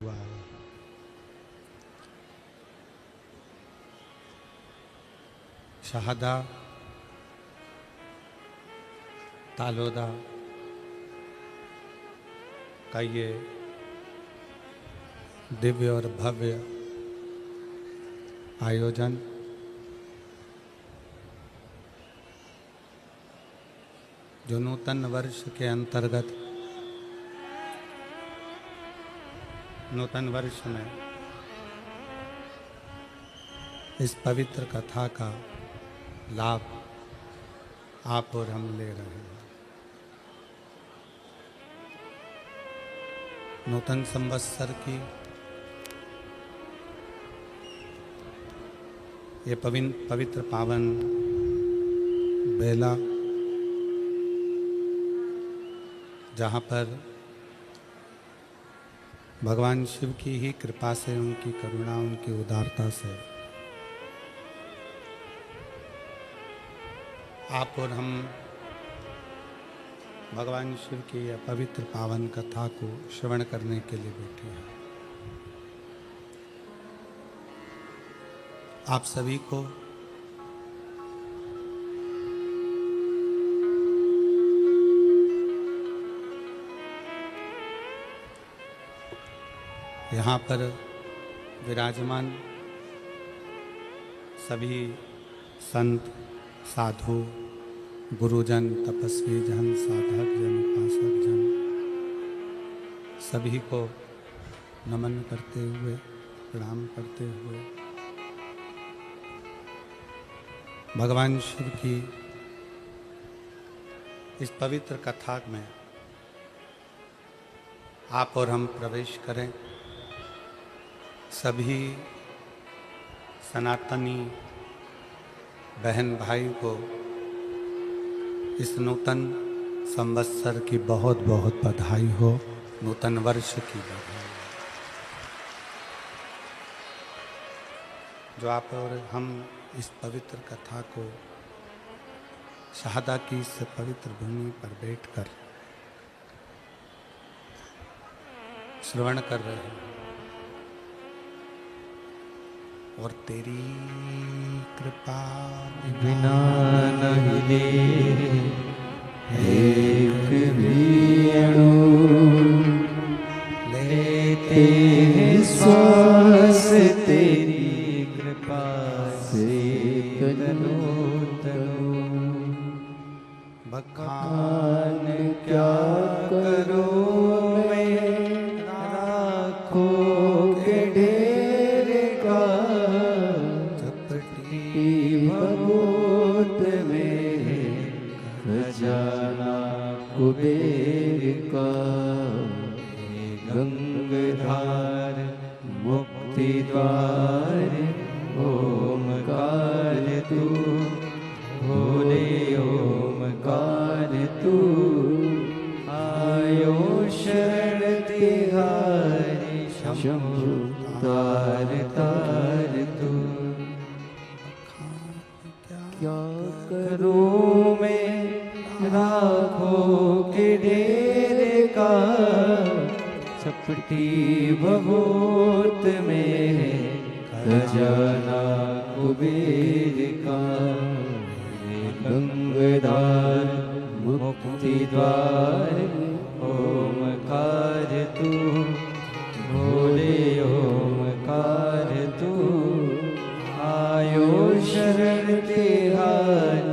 हुआ है। शहादा तालोदा का ये दिव्य और भव्य आयोजन जो नूतन वर्ष के अंतर्गत नूतन वर्ष में इस पवित्र कथा का लाभ आप और हम ले रहे हैं। नूतन संवत्सर की ये पवित्र पावन बेला, जहाँ पर भगवान शिव की ही कृपा से, उनकी करुणा, उनकी उदारता से आप और हम भगवान शिव की यह पवित्र पावन कथा को श्रवण करने के लिए बैठे हैं। आप सभी को यहाँ पर विराजमान सभी संत, साधु, गुरुजन, तपस्वी जन, साधक जन, उपासक जन, सभी को नमन करते हुए, प्रणाम करते हुए भगवान शिव की इस पवित्र कथा में आप और हम प्रवेश करें। सभी सनातनी बहन भाई को इस नूतन संवत्सर की बहुत बहुत बधाई हो, नूतन वर्ष की बधाई। जो आप और हम इस पवित्र कथा को शहादा की इस पवित्र भूमि पर बैठकर श्रवण कर रहे हैं और तेरी कृपा बिना नहीं दे एक भी अणु लेते हैं श्वास तेरी कृपा से तनु तनु। बखान क्या करूं मैं राखों के ढेर का, भगवत में खजाना कुबेर का। गंगाधार मुक्ति द्वार ओमकार तू, भोले ओमकार तू। आयो शरण तिहारी शंभु तार तार तू। क्या करूं मैं राखों के ढेर का, चपटी भभूत में खजाना कुबेर का। गंगाधार मुक्ति द्वार ओमकार तू, भोले ओमकार तू। आयो शरण तिहार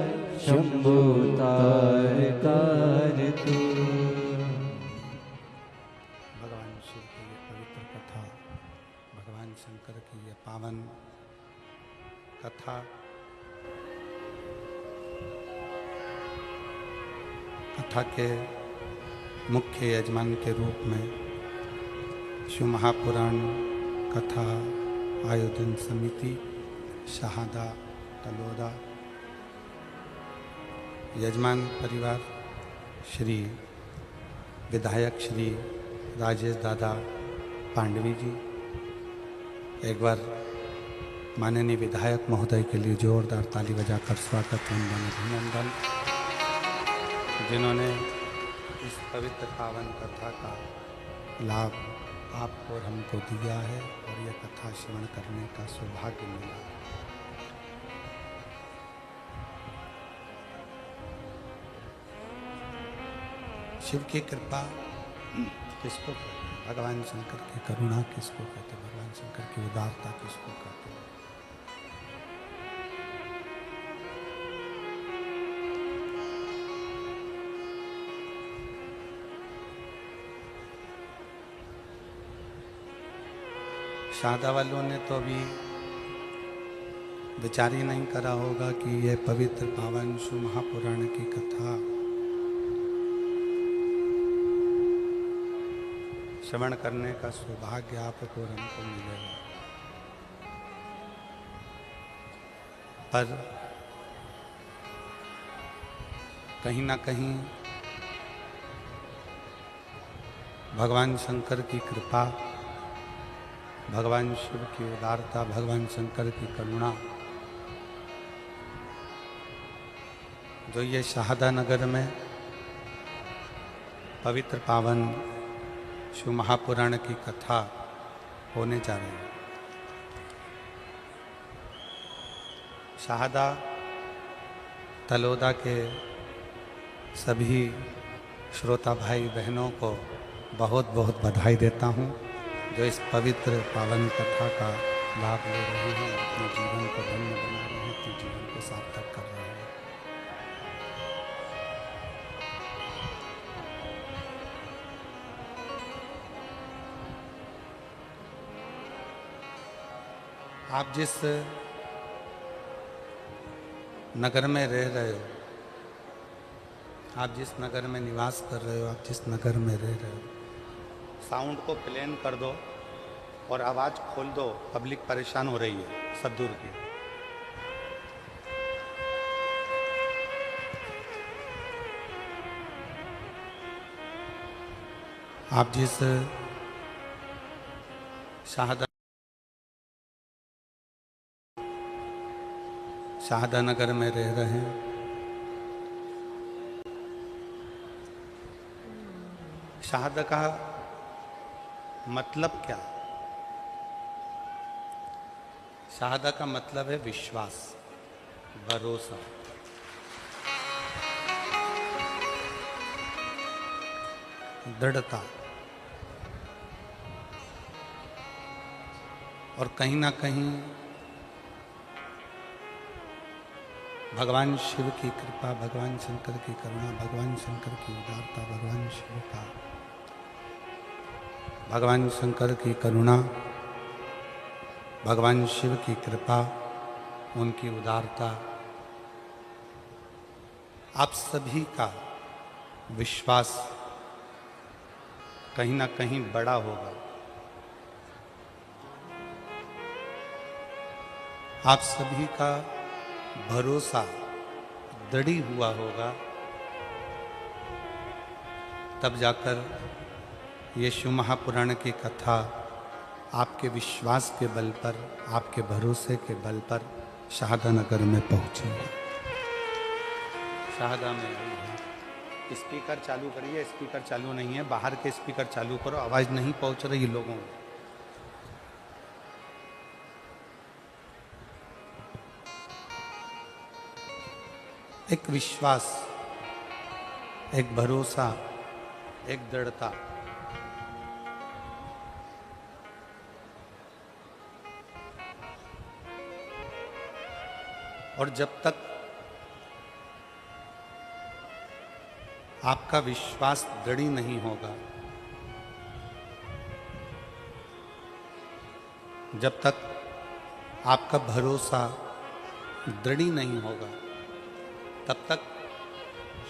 शंभु तार तार तू। भगवान शिव की ये पवित्र कथा, भगवान शंकर की ये पावन कथा के मुख्य यजमान के रूप में शिव महापुराण कथा आयोजन समिति शहादा तलोदा, यजमान परिवार श्री विधायक श्री राजेश दादा पांडवी जी। एक बार माननीय विधायक महोदय के लिए जोरदार ताली बजाकर स्वागत, वंदन, अभिनंदन, जिन्होंने इस पवित्र पावन कथा का लाभ आपको और हमको दिया है और यह कथा श्रवण करने का सौभाग्य मिला। शिव की कृपा किसको कहते हैं? भगवान शंकर की करुणा किसको कहते हैं? भगवान शंकर की उदारता किसको कहते हैं? शादा वालों ने तो अभी विचार ही नहीं करा होगा कि यह पवित्र पावन शिव महापुराण की कथा श्रवण करने का सौभाग्य आपको और हमको मिलेगा। पर कहीं ना कहीं भगवान शंकर की कृपा, भगवान शिव की उदारता, भगवान शंकर की करुणा जो ये शाहदा नगर में पवित्र पावन शिव महापुराण की कथा होने जा रही है। शाहदा तलोदा के सभी श्रोता भाई बहनों को बहुत बहुत बधाई देता हूँ जो इस पवित्र पावन कथा का लाभ ले रहे हैं, अपने जीवन को धन्य बना रहे हैं, अपने जीवन को सार्थक कर रहे हैं। आप जिस नगर में रह रहे हो, आप जिस नगर में निवास कर रहे हो, आप जिस नगर में रह रहे हो, साउंड को प्लेन कर दो और आवाज़ खोल दो। पब्लिक परेशान हो रही है, सब दूर की। आप जिस शाहदा नगर में रह रहे हैं, शाहदा का मतलब क्या? शाहदा का मतलब है विश्वास, भरोसा। दृढ़ता। और कहीं ना कहीं भगवान शिव की कृपा, भगवान शंकर की करुणा, भगवान शंकर की उदारता, भगवान शिव का, भगवान शंकर की करुणा, भगवान शिव की कृपा, उनकी उदारता, आप सभी का विश्वास कहीं ना कहीं बड़ा होगा। आप सभी का भरोसा दृढ़ी हुआ होगा, तब जाकर ये शिव महापुराण की कथा आपके विश्वास के बल पर, आपके भरोसे के बल पर शाहदा नगर में पहुंची है। शाहदा में आई है। स्पीकर चालू करिए। स्पीकर चालू नहीं है, बाहर के स्पीकर चालू करो, आवाज नहीं पहुंच रही लोगों को। एक विश्वास, एक भरोसा, एक दृढ़ता। और जब तक आपका विश्वास दृढ़ नहीं होगा, जब तक आपका भरोसा दृढ़ नहीं होगा, तब तक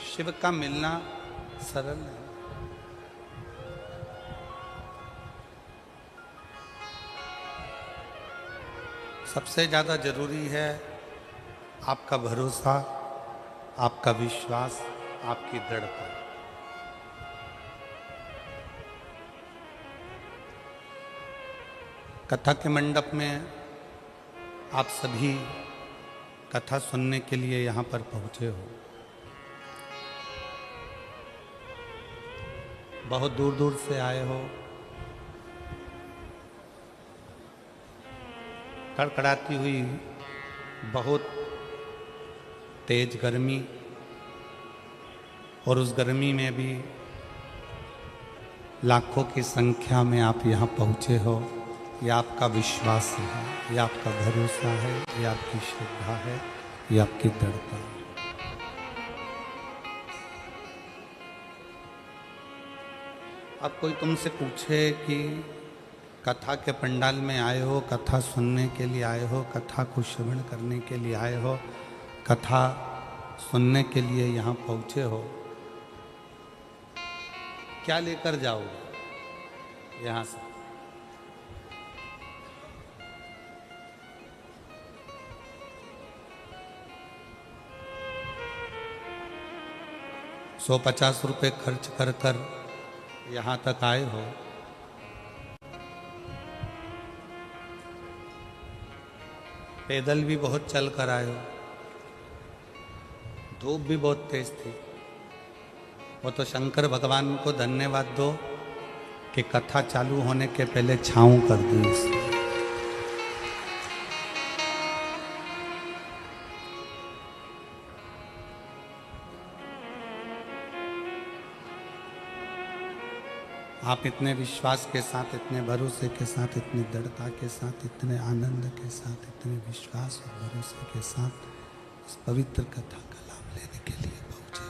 शिव का मिलना सरल नहीं। सबसे ज्यादा जरूरी है आपका भरोसा, आपका विश्वास, आपकी दृढ़ता। कथा के मंडप में आप सभी कथा सुनने के लिए यहाँ पर पहुँचे हो। बहुत दूर दूर से आए हो, कड़कड़ाती हुई बहुत तेज गर्मी, और उस गर्मी में भी लाखों की संख्या में आप यहाँ पहुँचे हो। ये आपका विश्वास है, ये आपका भरोसा है, ये आपकी श्रद्धा है, ये आपकी दृढ़ता है। अब कोई तुमसे पूछे कि कथा के पंडाल में आए हो, कथा सुनने के लिए आए हो, कथा को श्रवण करने के लिए आए हो, कथा सुनने के लिए यहाँ पहुँचे हो, क्या लेकर जाओगे यहाँ से? ₹150 खर्च कर कर यहाँ तक आए हो। पैदल भी बहुत चल कर आए हो, धूप भी बहुत तेज थी। वो तो शंकर भगवान को धन्यवाद दो कि कथा चालू होने के पहले छाँव कर दी उसने। आप इतने विश्वास के साथ, इतने भरोसे के साथ, इतनी दृढ़ता के साथ, इतने आनंद के साथ, इतने विश्वास और भरोसे के साथ इस पवित्र कथा का लाभ लेने के लिए पहुँचे।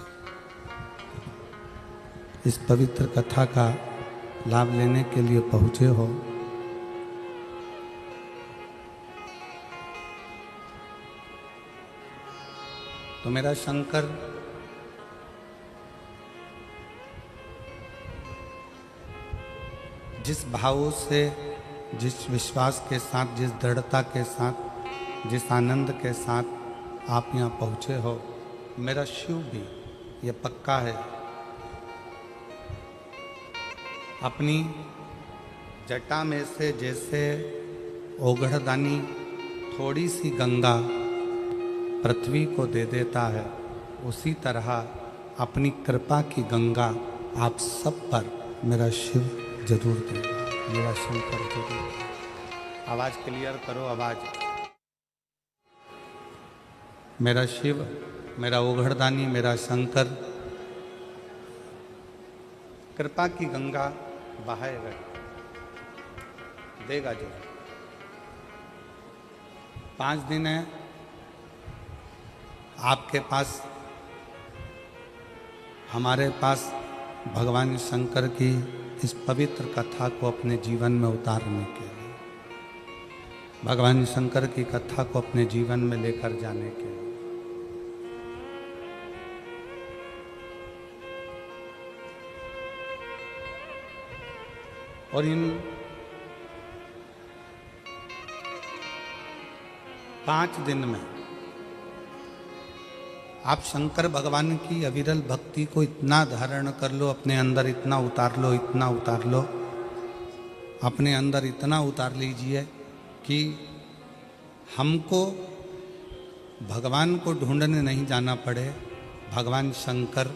इस पवित्र कथा का लाभ लेने के लिए पहुँचे हो। तो मेरा शंकर जिस भाव से, जिस विश्वास के साथ, जिस दृढ़ता के साथ, जिस आनंद के साथ आप यहाँ पहुँचे हो, मेरा शिव भी ये पक्का है अपनी जटा में से जैसे ओघड़दानी थोड़ी सी गंगा पृथ्वी को दे देता है, उसी तरह अपनी कृपा की गंगा आप सब पर मेरा शिव जरूर देगा, मेरा शंकर जरूर। आवाज क्लियर करो, आवाज। मेरा शिव, मेरा ओघड़दानी, मेरा शंकर कृपा की गंगा बहाएगा, देगा जो। 5 दिन है आपके पास, हमारे पास भगवान शंकर की इस पवित्र कथा को अपने जीवन में उतारने के लिए, भगवान शंकर की कथा को अपने जीवन में लेकर जाने के लिए। और इन 5 दिन में आप शंकर भगवान की अविरल भक्ति को इतना धारण कर लो, अपने अंदर इतना उतार लो, इतना उतार लो, अपने अंदर इतना उतार लीजिए कि हमको भगवान को ढूंढने नहीं जाना पड़े, भगवान शंकर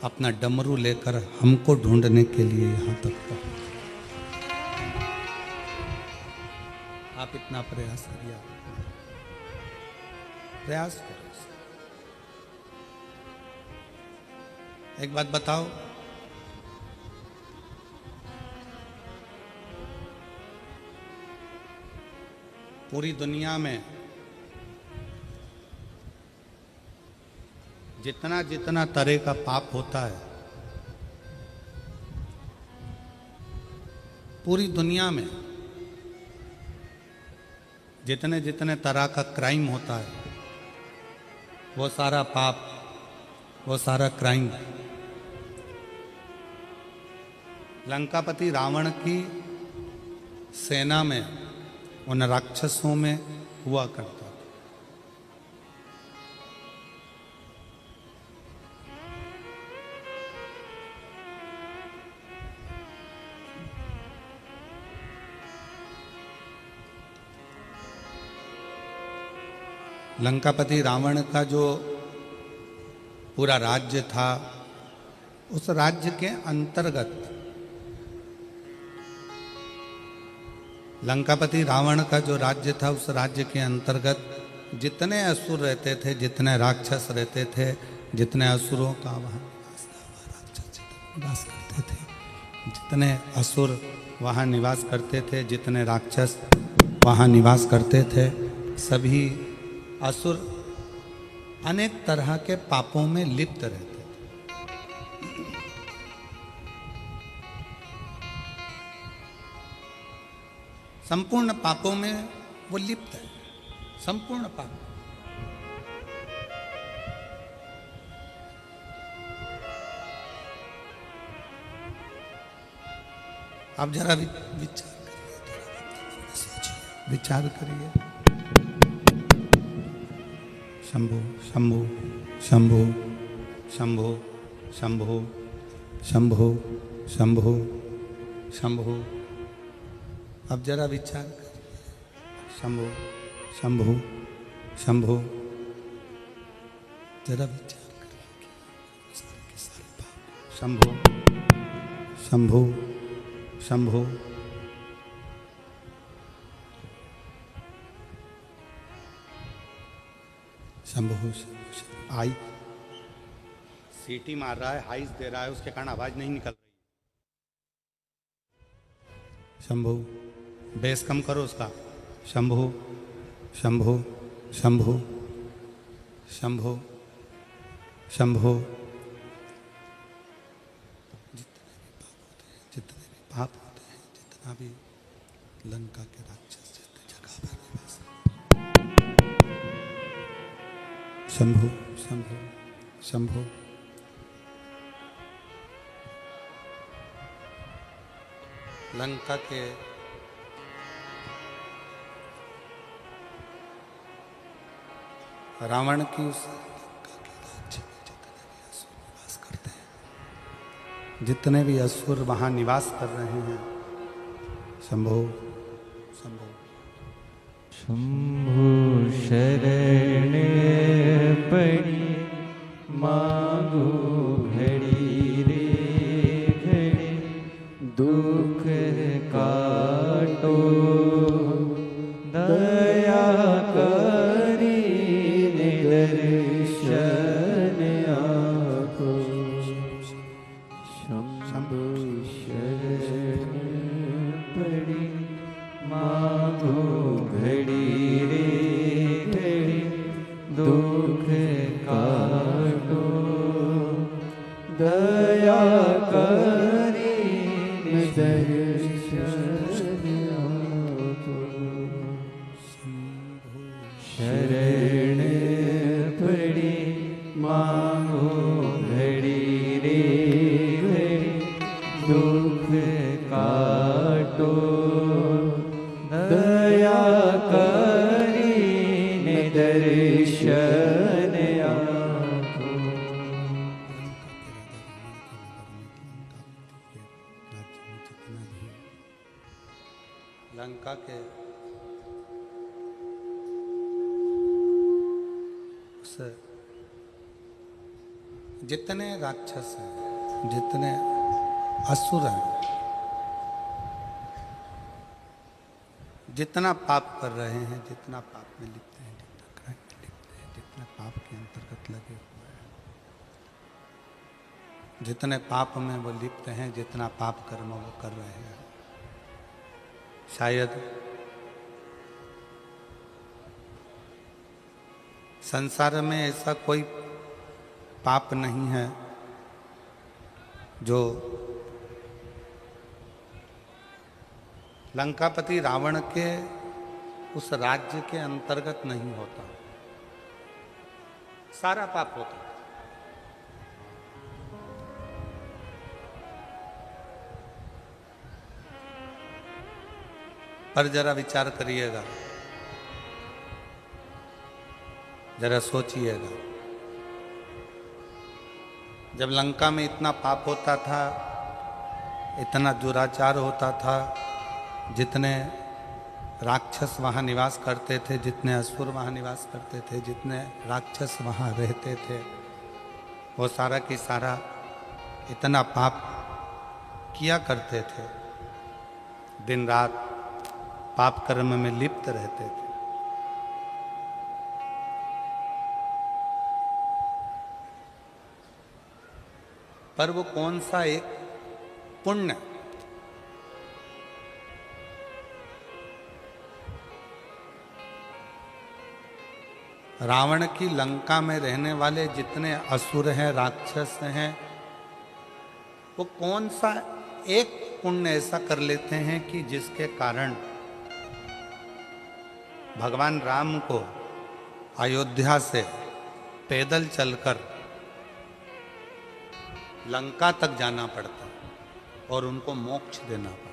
अपना डमरू लेकर हमको ढूंढने के लिए यहाँ तक पहुँचे। आप इतना प्रयास करिए, प्रयास करो। एक बात बताओ, पूरी दुनिया में जितना जितना तरह का पाप होता है, पूरी दुनिया में जितने जितने तरह का क्राइम होता है, वो सारा पाप, वो सारा क्राइम लंकापति रावण की सेना में, उन राक्षसों में हुआ करता था। लंकापति रावण का जो पूरा राज्य था, उस राज्य के अंतर्गत लंकापति रावण का जो राज्य था, उस राज्य के अंतर्गत जितने असुर रहते थे, जितने राक्षस रहते थे, जितने असुरों का वहाँ निवास करते थे, जितने असुर वहाँ निवास करते थे, जितने राक्षस वहाँ निवास करते थे, सभी असुर अनेक तरह के पापों में लिप्त रहते थे। संपूर्ण पापों में वो लिप्त है, संपूर्ण पाप। आप जरा विचार करिए। शंभु शंभु शंभु शंभु शंभु शंभु शंभु शंभु। अब जरा विचार करिए। शंभु शंभु शंभु, जरा विचार करिए। शंभु शंभु शंभु। शंभु आई सीटी मार रहा है, हाइस दे रहा है, उसके कारण आवाज नहीं निकल रही। शंभु बेस कम करो उसका। शंभु शंभु शंभु शंभु शंभु। जितने भी पाप होते हैं, जितना भी लंका के राक्षस जितने जगह पर निवास। शंभु शंभु शंभु। लंका के रावण की उस लंका के राज्य में जितने भी असुर निवास करते हैं, जितने भी असुर वहाँ निवास कर रहे हैं, शंभु शंभु शंभु शरण पड़ी मांगो घड़ी रे घड़ी, दुख काटो दया करी दर्शन आपको। शंभु शरण पड़ी मांगो घड़ी रे घड़ी, दुख काटो दया करी दर्शन आपको। शरण पड़ी मांगो घड़ी रे घड़ी, दुख काटो दया करी दर्शन आपको। लंका के उस जितने राक्षस हैं, जितने असुर हैं, जितना पाप कर रहे हैं, जितना पाप में लिप्त हैं, जितना क्राइम में लिप्त हैं, जितना पाप के अंतर्गत लगे हुए हैं, जितने पाप में वो लिप्त हैं, जितना पाप कर्म वो कर रहे हैं, शायद संसार में ऐसा कोई पाप नहीं है जो लंकापति रावण के उस राज्य के अंतर्गत नहीं होता। सारा पाप होता है। पर जरा विचार करिएगा, जरा सोचिएगा, जब लंका में इतना पाप होता था, इतना दुराचार होता था, जितने राक्षस वहाँ निवास करते थे, जितने असुर वहाँ निवास करते थे, जितने राक्षस वहाँ रहते थे, वो सारा की सारा इतना पाप किया करते थे। दिन रात पाप कर्म में लिप्त रहते थे। पर वो कौन सा एक पुण्य, रावण की लंका में रहने वाले जितने असुर हैं, राक्षस हैं, वो कौन सा एक पुण्य ऐसा कर लेते हैं कि जिसके कारण भगवान राम को अयोध्या से पैदल चलकर लंका तक जाना पड़ता और उनको मोक्ष देना पड़ता।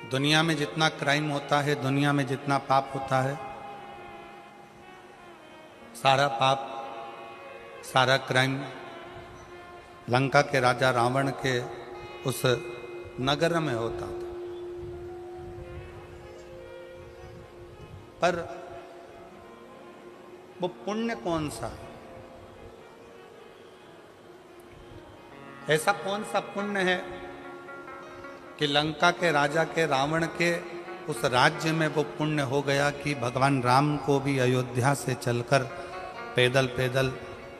दुनिया में जितना क्राइम होता है, दुनिया में जितना पाप होता है, सारा पाप, सारा क्राइम लंका के राजा रावण के उस नगर में होता था। पर वो पुण्य कौन सा है? ऐसा कौन सा पुण्य है कि लंका के राजा के, रावण के उस राज्य में वो पुण्य हो गया कि भगवान राम को भी अयोध्या से चलकर पैदल पैदल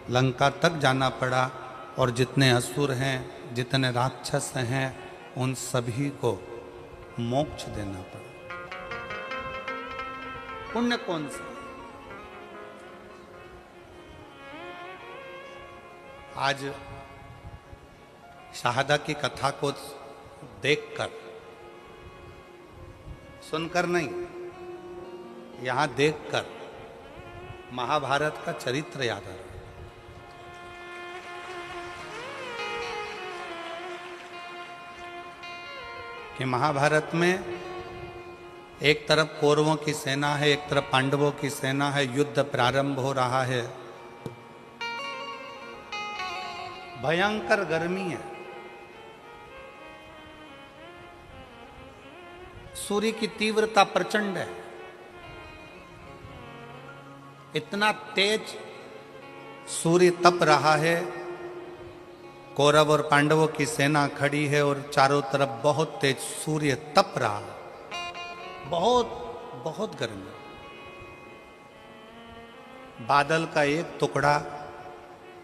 लंका तक जाना पड़ा और जितने असुर हैं, जितने राक्षस हैं, उन सभी को मोक्ष देना पड़ा। पुण्य कौन सा? आज शहादा की कथा को देखकर, सुनकर नहीं, यहां देखकर महाभारत का चरित्र याद आ रहा है। कि महाभारत में एक तरफ कौरवों की सेना है, एक तरफ पांडवों की सेना है, युद्ध प्रारंभ हो रहा है, भयंकर गर्मी है, सूर्य की तीव्रता प्रचंड है, इतना तेज सूर्य तप रहा है, कौरव और पांडवों की सेना खड़ी है और चारों तरफ बहुत तेज सूर्य तप रहा है, बहुत बहुत गर्मी। बादल का एक टुकड़ा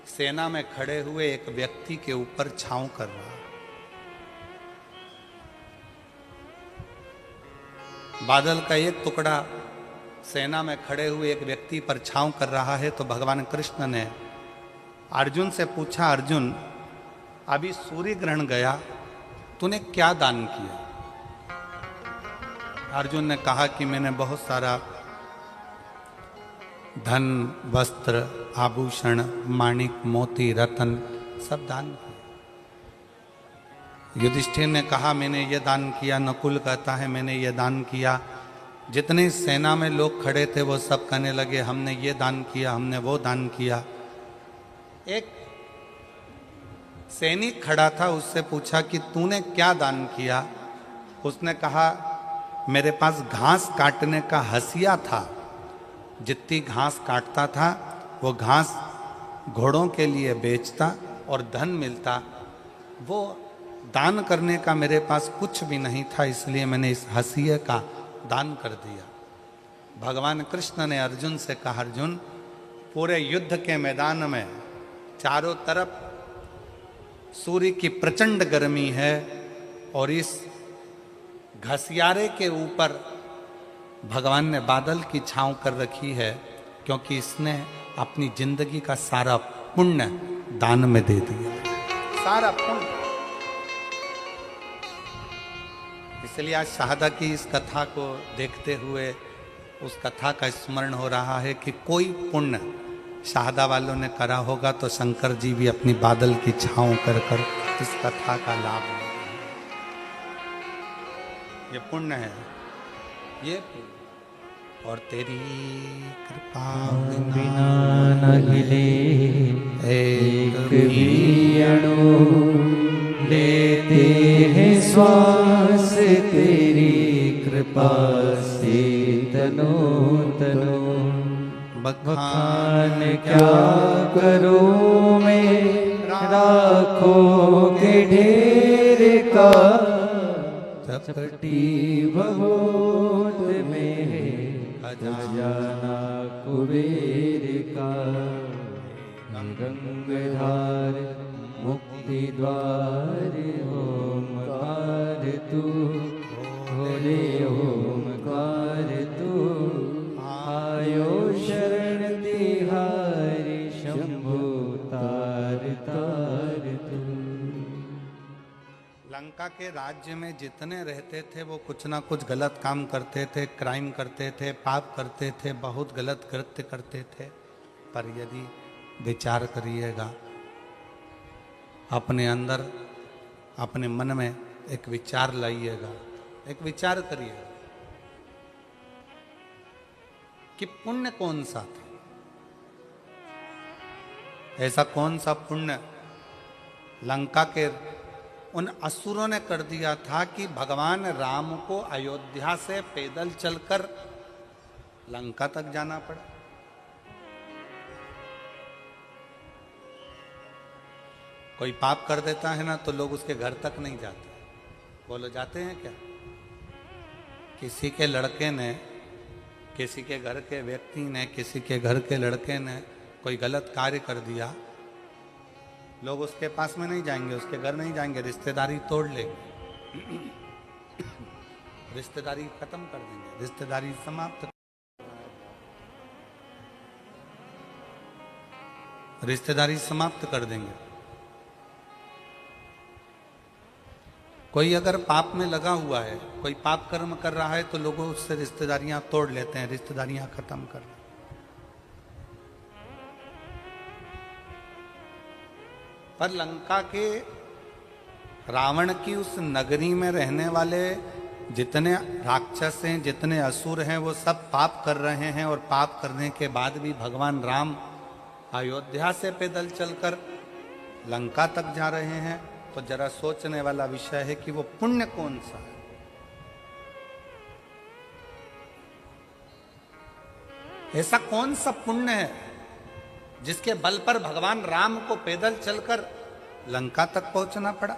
सेना में खड़े हुए एक व्यक्ति के ऊपर छांव कर रहा है। बादल का एक टुकड़ा सेना में खड़े हुए एक व्यक्ति पर छांव कर रहा है। तो भगवान कृष्ण ने अर्जुन से पूछा, अर्जुन अभी सूर्य ग्रहण गया, तूने क्या दान किया? अर्जुन ने कहा कि मैंने बहुत सारा धन, वस्त्र, आभूषण, माणिक, मोती, रतन सब दान किया। युधिष्ठिर ने कहा मैंने ये दान किया। नकुल कहता है मैंने ये दान किया। जितने सेना में लोग खड़े थे वो सब कहने लगे हमने ये दान किया, हमने वो दान किया। एक सैनिक खड़ा था, उससे पूछा कि तूने क्या दान किया? उसने कहा मेरे पास घास काटने का हसिया था, जितनी घास काटता था वो घास घोड़ों के लिए बेचता और धन मिलता, वो दान करने का मेरे पास कुछ भी नहीं था, इसलिए मैंने इस हसिये का दान कर दिया। भगवान कृष्ण ने अर्जुन से कहा, अर्जुन पूरे युद्ध के मैदान में चारों तरफ सूर्य की प्रचंड गर्मी है और इस घसियारे के ऊपर भगवान ने बादल की छांव कर रखी है, क्योंकि इसने अपनी जिंदगी का सारा पुण्य दान में दे दिया, सारा पुण्य। इसलिए आज शहादा की इस कथा को देखते हुए उस कथा का स्मरण हो रहा है कि कोई पुण्य शहादा वालों ने करा होगा तो शंकर जी भी अपनी बादल की छांव कर कर इस कथा का लाभ लेंगे। ये पुण्य है, ये पुण्य। और तेरी कृपा बिना न हिले एक भी अणु, लेते हैं श्वास तेरी कृपा से तनो तनो। बखान बखान क्या करूं मैं राखों के ढेर का, चपटी भभूत में खजाना कुबेर का। गंगधार मुक्ति द्वार ओमकार तू, भोले ओमकार तू। आयो शरण तिहारी शंभु तार तार तू। लंका के राज्य में जितने रहते थे वो कुछ ना कुछ गलत काम करते थे, क्राइम करते थे, पाप करते थे, बहुत गलत कृत्य करते थे। पर यदि विचार करिएगा, अपने अंदर अपने मन में एक विचार लाइएगा, एक विचार करिएगा कि पुण्य कौन सा था, ऐसा कौन सा पुण्य लंका के उन असुरों ने कर दिया था कि भगवान राम को अयोध्या से पैदल चलकर लंका तक जाना पड़ा। कोई पाप कर देता है ना तो लोग उसके घर तक नहीं जाते। बोलो जाते हैं क्या? किसी के लड़के ने, किसी के घर के व्यक्ति ने, किसी के घर के लड़के ने कोई गलत कार्य कर दिया, लोग उसके पास में नहीं जाएंगे, उसके घर नहीं जाएंगे, रिश्तेदारी तोड़ लेंगे, रिश्तेदारी खत्म कर देंगे, रिश्तेदारी समाप्त, रिश्तेदारी समाप्त कर देंगे। कोई अगर पाप में लगा हुआ है, कोई पाप कर्म कर रहा है तो लोगों उससे रिश्तेदारियां तोड़ लेते हैं, रिश्तेदारियां खत्म कर लेते हैं। पर लंका के रावण की उस नगरी में रहने वाले जितने राक्षस हैं, जितने असुर हैं, वो सब पाप कर रहे हैं। और पाप करने के बाद भी भगवान राम अयोध्या से पैदल चलकर लंका तक जा रहे हैं। तो जरा सोचने वाला विषय है कि वो पुण्य कौन सा है। ऐसा कौन सा पुण्य है जिसके बल पर भगवान राम को पैदल चलकर लंका तक पहुंचना पड़ा?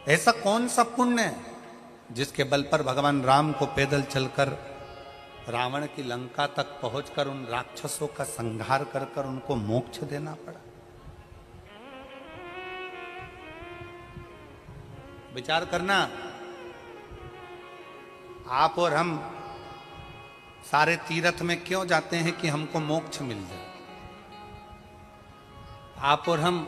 ऐसा कौन सा पुण्य है जिसके बल पर भगवान राम को पैदल चलकर रावण की लंका तक पहुंचकर उन राक्षसों का संहार कर कर उनको मोक्ष देना पड़ा? विचार करना। आप और हम सारे तीर्थ में क्यों जाते हैं कि हमको मोक्ष मिल जाए? आप और हम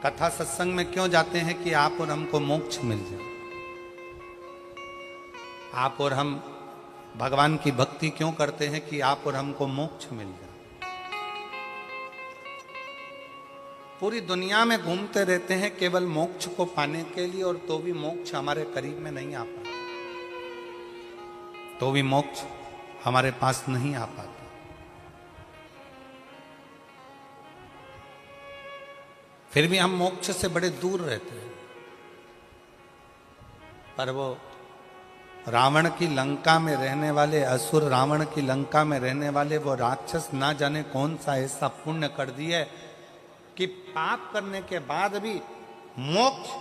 कथा सत्संग में क्यों जाते हैं कि आप और हमको मोक्ष मिल जाए? आप और हम भगवान की भक्ति क्यों करते हैं कि आप और हमको मोक्ष मिल जाए? पूरी दुनिया में घूमते रहते हैं केवल मोक्ष को पाने के लिए, और तो भी मोक्ष हमारे करीब में नहीं आ पाता, तो भी मोक्ष हमारे पास नहीं आ पाता। फिर भी हम मोक्ष से बड़े दूर रहते हैं। पर वो रावण की लंका में रहने वाले असुर, रावण की लंका में रहने वाले वो राक्षस ना जाने कौन सा ऐसा पुण्य कर दिए कि पाप करने के बाद भी मोक्ष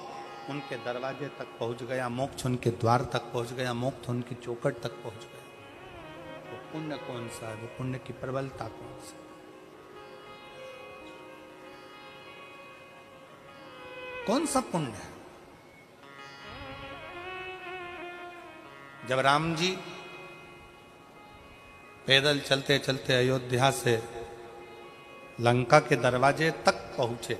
उनके दरवाजे तक पहुंच गया, मोक्ष उनके द्वार तक पहुंच गया, मोक्ष उनकी चौखट तक पहुंच गया। वो पुण्य कौन सा है? वो पुण्य की प्रबलता कौन सी? कौन सा पुण्य है? जब राम जी पैदल चलते चलते अयोध्या से लंका के दरवाजे तक पहुंचे,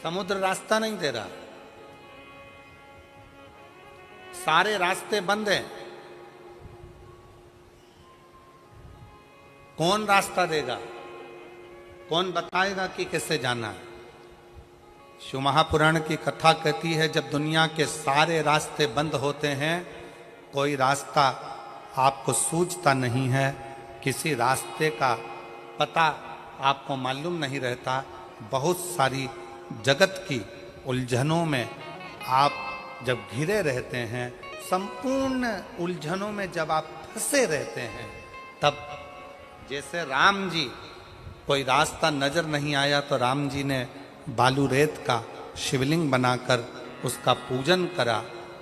समुद्र रास्ता नहीं दे रहा, सारे रास्ते बंद हैं। कौन रास्ता देगा? कौन बताएगा कि कैसे जाना है? शिव महापुराण की कथा कहती है, जब दुनिया के सारे रास्ते बंद होते हैं, कोई रास्ता आपको सूझता नहीं है, किसी रास्ते का पता आपको मालूम नहीं रहता, बहुत सारी जगत की उलझनों में आप जब घिरे रहते हैं, संपूर्ण उलझनों में जब आप फंसे रहते हैं, तब जैसे राम जी, कोई रास्ता नजर नहीं आया तो राम जी ने बालू रेत का शिवलिंग बनाकर उसका पूजन करा,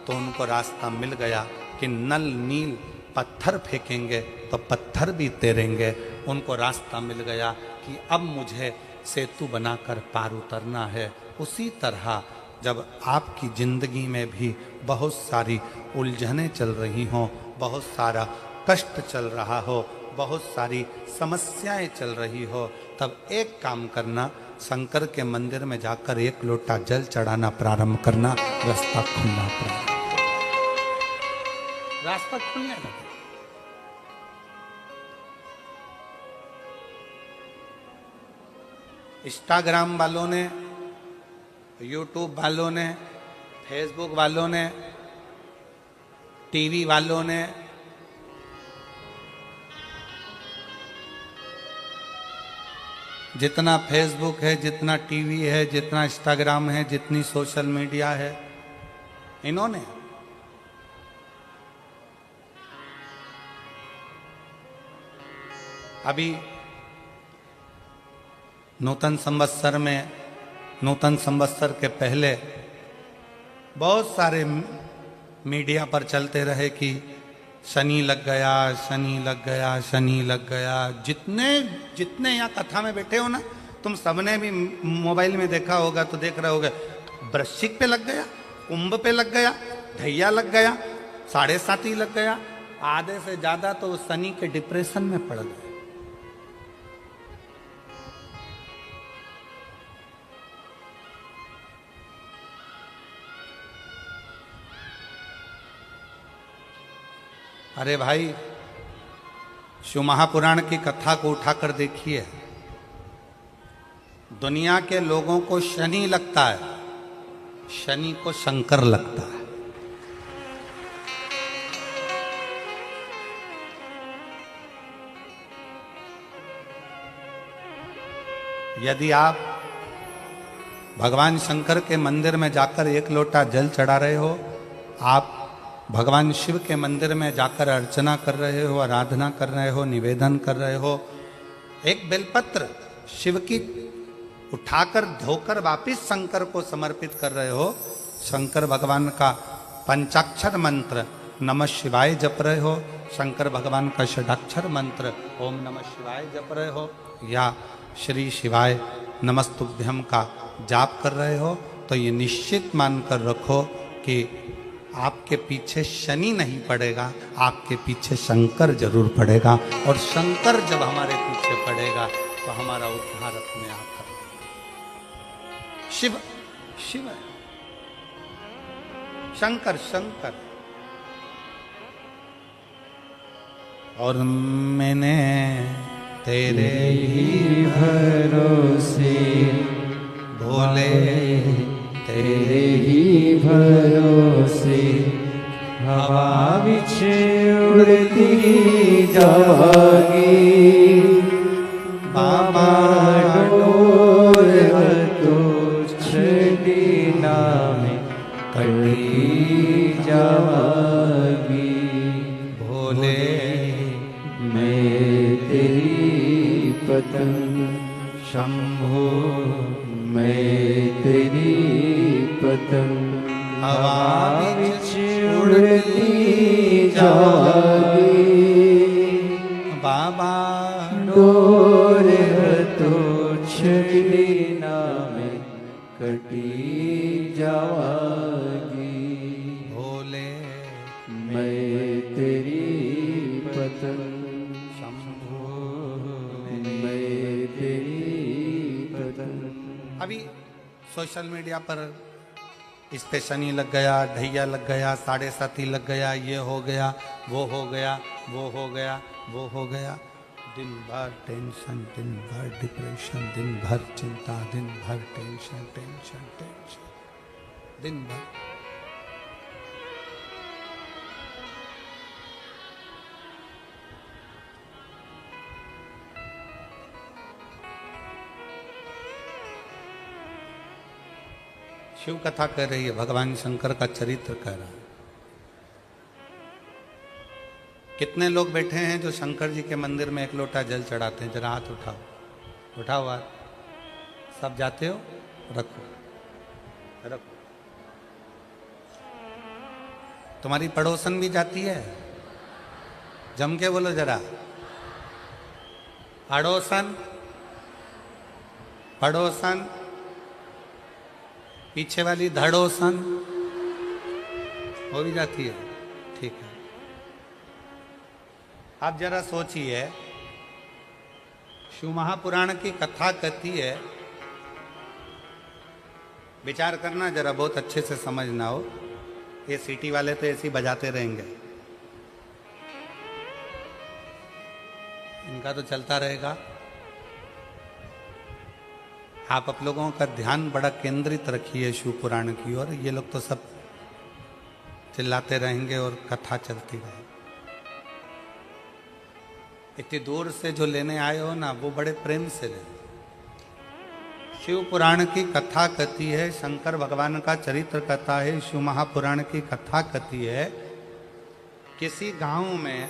तो उनको रास्ता मिल गया कि नल नील पत्थर फेंकेंगे तो पत्थर भी तैरेंगे। उनको रास्ता मिल गया कि अब मुझे सेतु बनाकर पार उतरना है। उसी तरह जब आपकी ज़िंदगी में भी बहुत सारी उलझनें चल रही हों, बहुत सारा कष्ट चल रहा हो, बहुत सारी समस्याएं चल रही हो, तब एक काम करना, शंकर के मंदिर में जाकर एक लोटा जल चढ़ाना प्रारंभ करना, रास्ता खुलना प्रारंभ, रास्ता खुलने लगे। इंस्टाग्राम वालों ने, यूट्यूब वालों ने, फेसबुक वालों ने, टीवी वालों ने, जितना फेसबुक है, जितना टीवी है, जितना इंस्टाग्राम है, जितनी सोशल मीडिया है, इन्होंने अभी नूतन संवत्सर में, नूतन संवत्सर के पहले बहुत सारे मीडिया पर चलते रहे कि शनि लग गया, शनि लग गया, शनि लग गया। जितने जितने यहाँ कथा में बैठे हो ना, तुम सबने भी मोबाइल में देखा होगा, तो देख रहे होगे, वृश्चिक पे लग गया, कुंभ पे लग गया, ढैया लग गया, 7.5 लग गया, आधे से ज्यादा तो शनि के डिप्रेशन में पड़ गए। अरे भाई, शिव महापुराण की कथा को उठाकर देखिए, दुनिया के लोगों को शनि लगता है, शनि को शंकर लगता है। यदि आप भगवान शंकर के मंदिर में जाकर एक लोटा जल चढ़ा रहे हो, आप भगवान शिव के मंदिर में जाकर अर्चना कर रहे हो, आराधना कर रहे हो, निवेदन कर रहे हो, एक बेलपत्र शिव की उठाकर धोकर वापिस शंकर को समर्पित कर रहे हो, शंकर भगवान का पंचाक्षर मंत्र नमः शिवाय जप रहे हो, शंकर भगवान का षडाक्षर मंत्र ओम नमः शिवाय जप रहे हो, या श्री शिवाय नमस्तुभ्यम का जाप कर रहे हो, तो ये निश्चित मानकर रखो कि आपके पीछे शनि नहीं पड़ेगा, आपके पीछे शंकर जरूर पड़ेगा। और शंकर जब हमारे पीछे पड़ेगा तो हमारा उद्धार अपने आप करेगा। शिव शिव है, शंकर शंकर। और मैंने तेरे ही भरोसे भोले, तेरे ही भरोसे हवा बिछ उड़ती जागी, बाबा डोर तो छड़ीना में कटी जागी। भोले मैं तेरी पतंग, शंभो मैं तेरी पतंग, हवा बिच उड़ती जागी, बाबा डोर तो छड़ीना में कटी जागी। भोले मैं तेरी पतंग, शंभो मैं तेरी पतंग। अभी सोशल मीडिया पर इस पे शनि लग गया, ढैया लग गया, 7.5 लग गया, ये हो गया, वो हो गया, वो हो गया, वो हो गया। दिन भर टेंशन, दिन भर डिप्रेशन, दिन भर चिंता, दिन भर टेंशन टेंशन टेंशन, दिन भर। शिव कथा कह रही है, भगवान शंकर का चरित्र कह रहा है। कितने लोग बैठे हैं जो शंकर जी के मंदिर में एक लोटा जल चढ़ाते हैं? जरा हाथ उठाओ, उठाओ हाथ। सब जाते हो? रखो रखो। तुम्हारी पड़ोसन भी जाती है? जम के बोलो जरा, पड़ोसन पड़ोसन। पीछे वाली धड़ोसन, वो भी जाती है? ठीक है। आप जरा सोचिए, शिव महापुराण की कथा कहती है, विचार करना जरा, बहुत अच्छे से समझना हो। ये सिटी वाले तो ऐसे ही बजाते रहेंगे, इनका तो चलता रहेगा। आप लोगों का ध्यान बड़ा केंद्रित रखिए शिव पुराण की ओर। ये लोग तो सब चिल्लाते रहेंगे और कथा चलती रहेगी। इतनी दूर से जो लेने आए हो ना, वो बड़े प्रेम से ले। शिव पुराण की कथा कहती है, शंकर भगवान का चरित्र कहता है, शिव महापुराण की कथा कहती है, किसी गांव में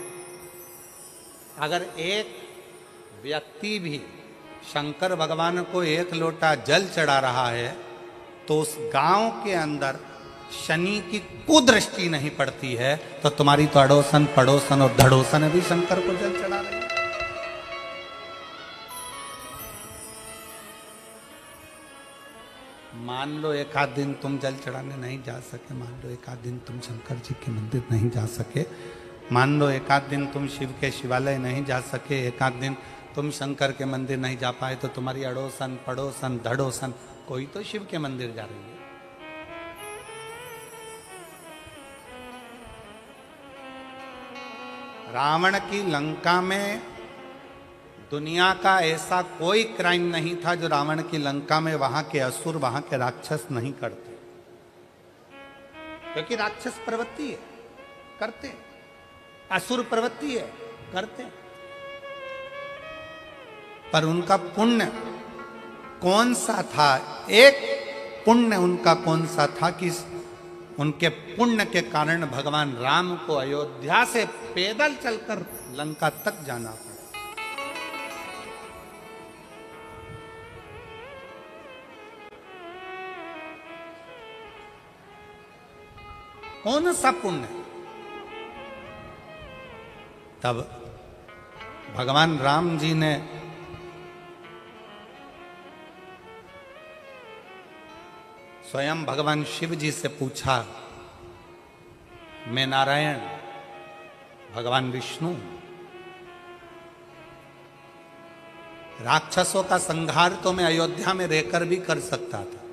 अगर एक व्यक्ति भी शंकर भगवान को एक लोटा जल चढ़ा रहा है तो उस गांव के अंदर शनि की कुदृष्टि नहीं पड़ती है। तो तुम्हारी तो अड़ोसन पड़ोसन और धड़ोसन भी शंकर को जल चढ़ा रहे हैं। मान लो एक आध दिन तुम जल चढ़ाने नहीं जा सके, मान लो एक आध दिन तुम शंकर जी के मंदिर नहीं जा सके, मान लो एक आध दिन तुम शिव के शिवालय नहीं जा सके, एक आध दिन तुम शंकर के मंदिर नहीं जा पाए, तो तुम्हारी अड़ोसन पड़ोसन धड़ोसन कोई तो शिव के मंदिर जा रही है। रावण की लंका में दुनिया का ऐसा कोई क्राइम नहीं था जो रावण की लंका में वहां के असुर, वहां के राक्षस नहीं करते, क्योंकि राक्षस प्रवृत्ति है, करते, असुर प्रवृत्ति है, करते। पर उनका पुण्य कौन सा था? एक पुण्य उनका कौन सा था कि उनके पुण्य के कारण भगवान राम को अयोध्या से पैदल चलकर लंका तक जाना पड़ा। कौन सा पुण्य? तब भगवान राम जी ने स्वयं भगवान शिव जी से पूछा, मैं नारायण, भगवान विष्णु, राक्षसों का संहार तो मैं अयोध्या में रहकर भी कर सकता था,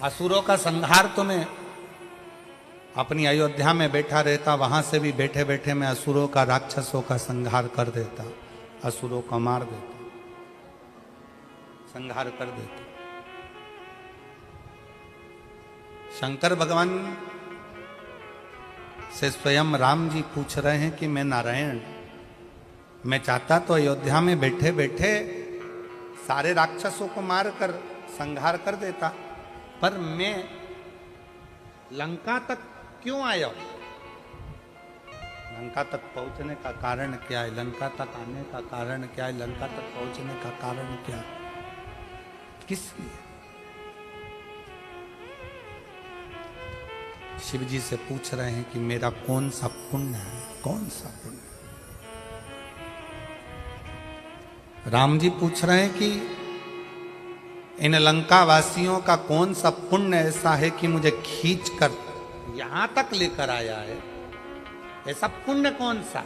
असुरों का संहार तो मैं अपनी अयोध्या में बैठा रहता, वहां से भी बैठे बैठे मैं असुरों का, राक्षसों का संहार कर देता, असुरों को मार देता, संहार कर देता। शंकर भगवान से स्वयं राम जी पूछ रहे हैं कि मैं नारायण, मैं चाहता तो अयोध्या में बैठे बैठे सारे राक्षसों को मारकर संहार कर देता, पर मैं लंका तक क्यों आया हूं? लंका तक पहुंचने का कारण क्या है? लंका तक आने का कारण क्या है? लंका तक पहुंचने का कारण क्या है? किस लिए? शिव जी से पूछ रहे हैं कि मेरा कौन सा पुण्य है, कौन सा पुण्य? राम जी पूछ रहे हैं कि इन लंका वासियों का कौन सा पुण्य ऐसा है कि मुझे खींच कर यहां तक लेकर आया है? ऐसा पुण्य कौन सा?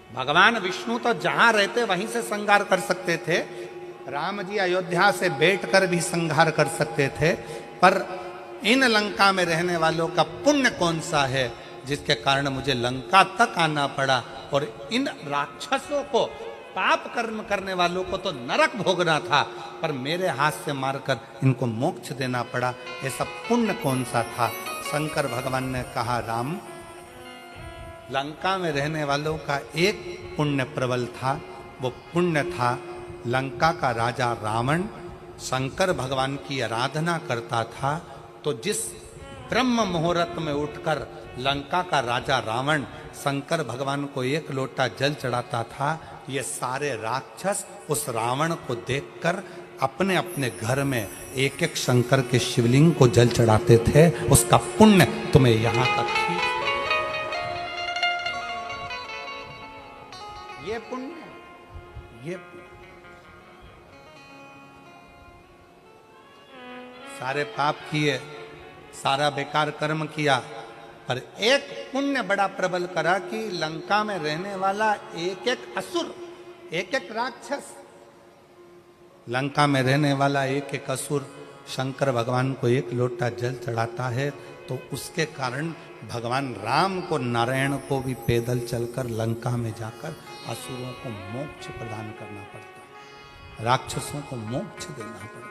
भगवान विष्णु तो जहां रहते वहीं से संहार कर सकते थे, राम जी अयोध्या से बैठकर भी संहार कर सकते थे, पर इन लंका में रहने वालों का पुण्य कौन सा है जिसके कारण मुझे लंका तक आना पड़ा? और इन राक्षसों को, पाप कर्म करने वालों को तो नरक भोगना था, पर मेरे हाथ से मारकर इनको मोक्ष देना पड़ा। ऐसा पुण्य कौन सा था? शंकर भगवान ने कहा, राम, लंका में रहने वालों का एक पुण्य प्रबल था, वो पुण्य था लंका का राजा रावण शंकर भगवान की आराधना करता था, तो जिस ब्रह्म मुहूर्त में उठकर लंका का राजा रावण शंकर भगवान को एक लोटा जल चढ़ाता था, ये सारे राक्षस उस रावण को देखकर अपने अपने घर में एक एक शंकर के शिवलिंग को जल चढ़ाते थे। उसका पुण्य तुम्हें यहां तक खींच, ये पुण्य, ये पुण्य। सारे पाप किए, सारा बेकार कर्म किया, पर एक पुण्य बड़ा प्रबल करा कि लंका में रहने वाला एक एक असुर, एक एक राक्षस, लंका में रहने वाला एक एक असुर शंकर भगवान को एक लोटा जल चढ़ाता है, तो उसके कारण भगवान राम को, नारायण को भी पैदल चलकर लंका में जाकर असुरों को मोक्ष प्रदान करना पड़ता है, राक्षसों को मोक्ष देना पड़ता है।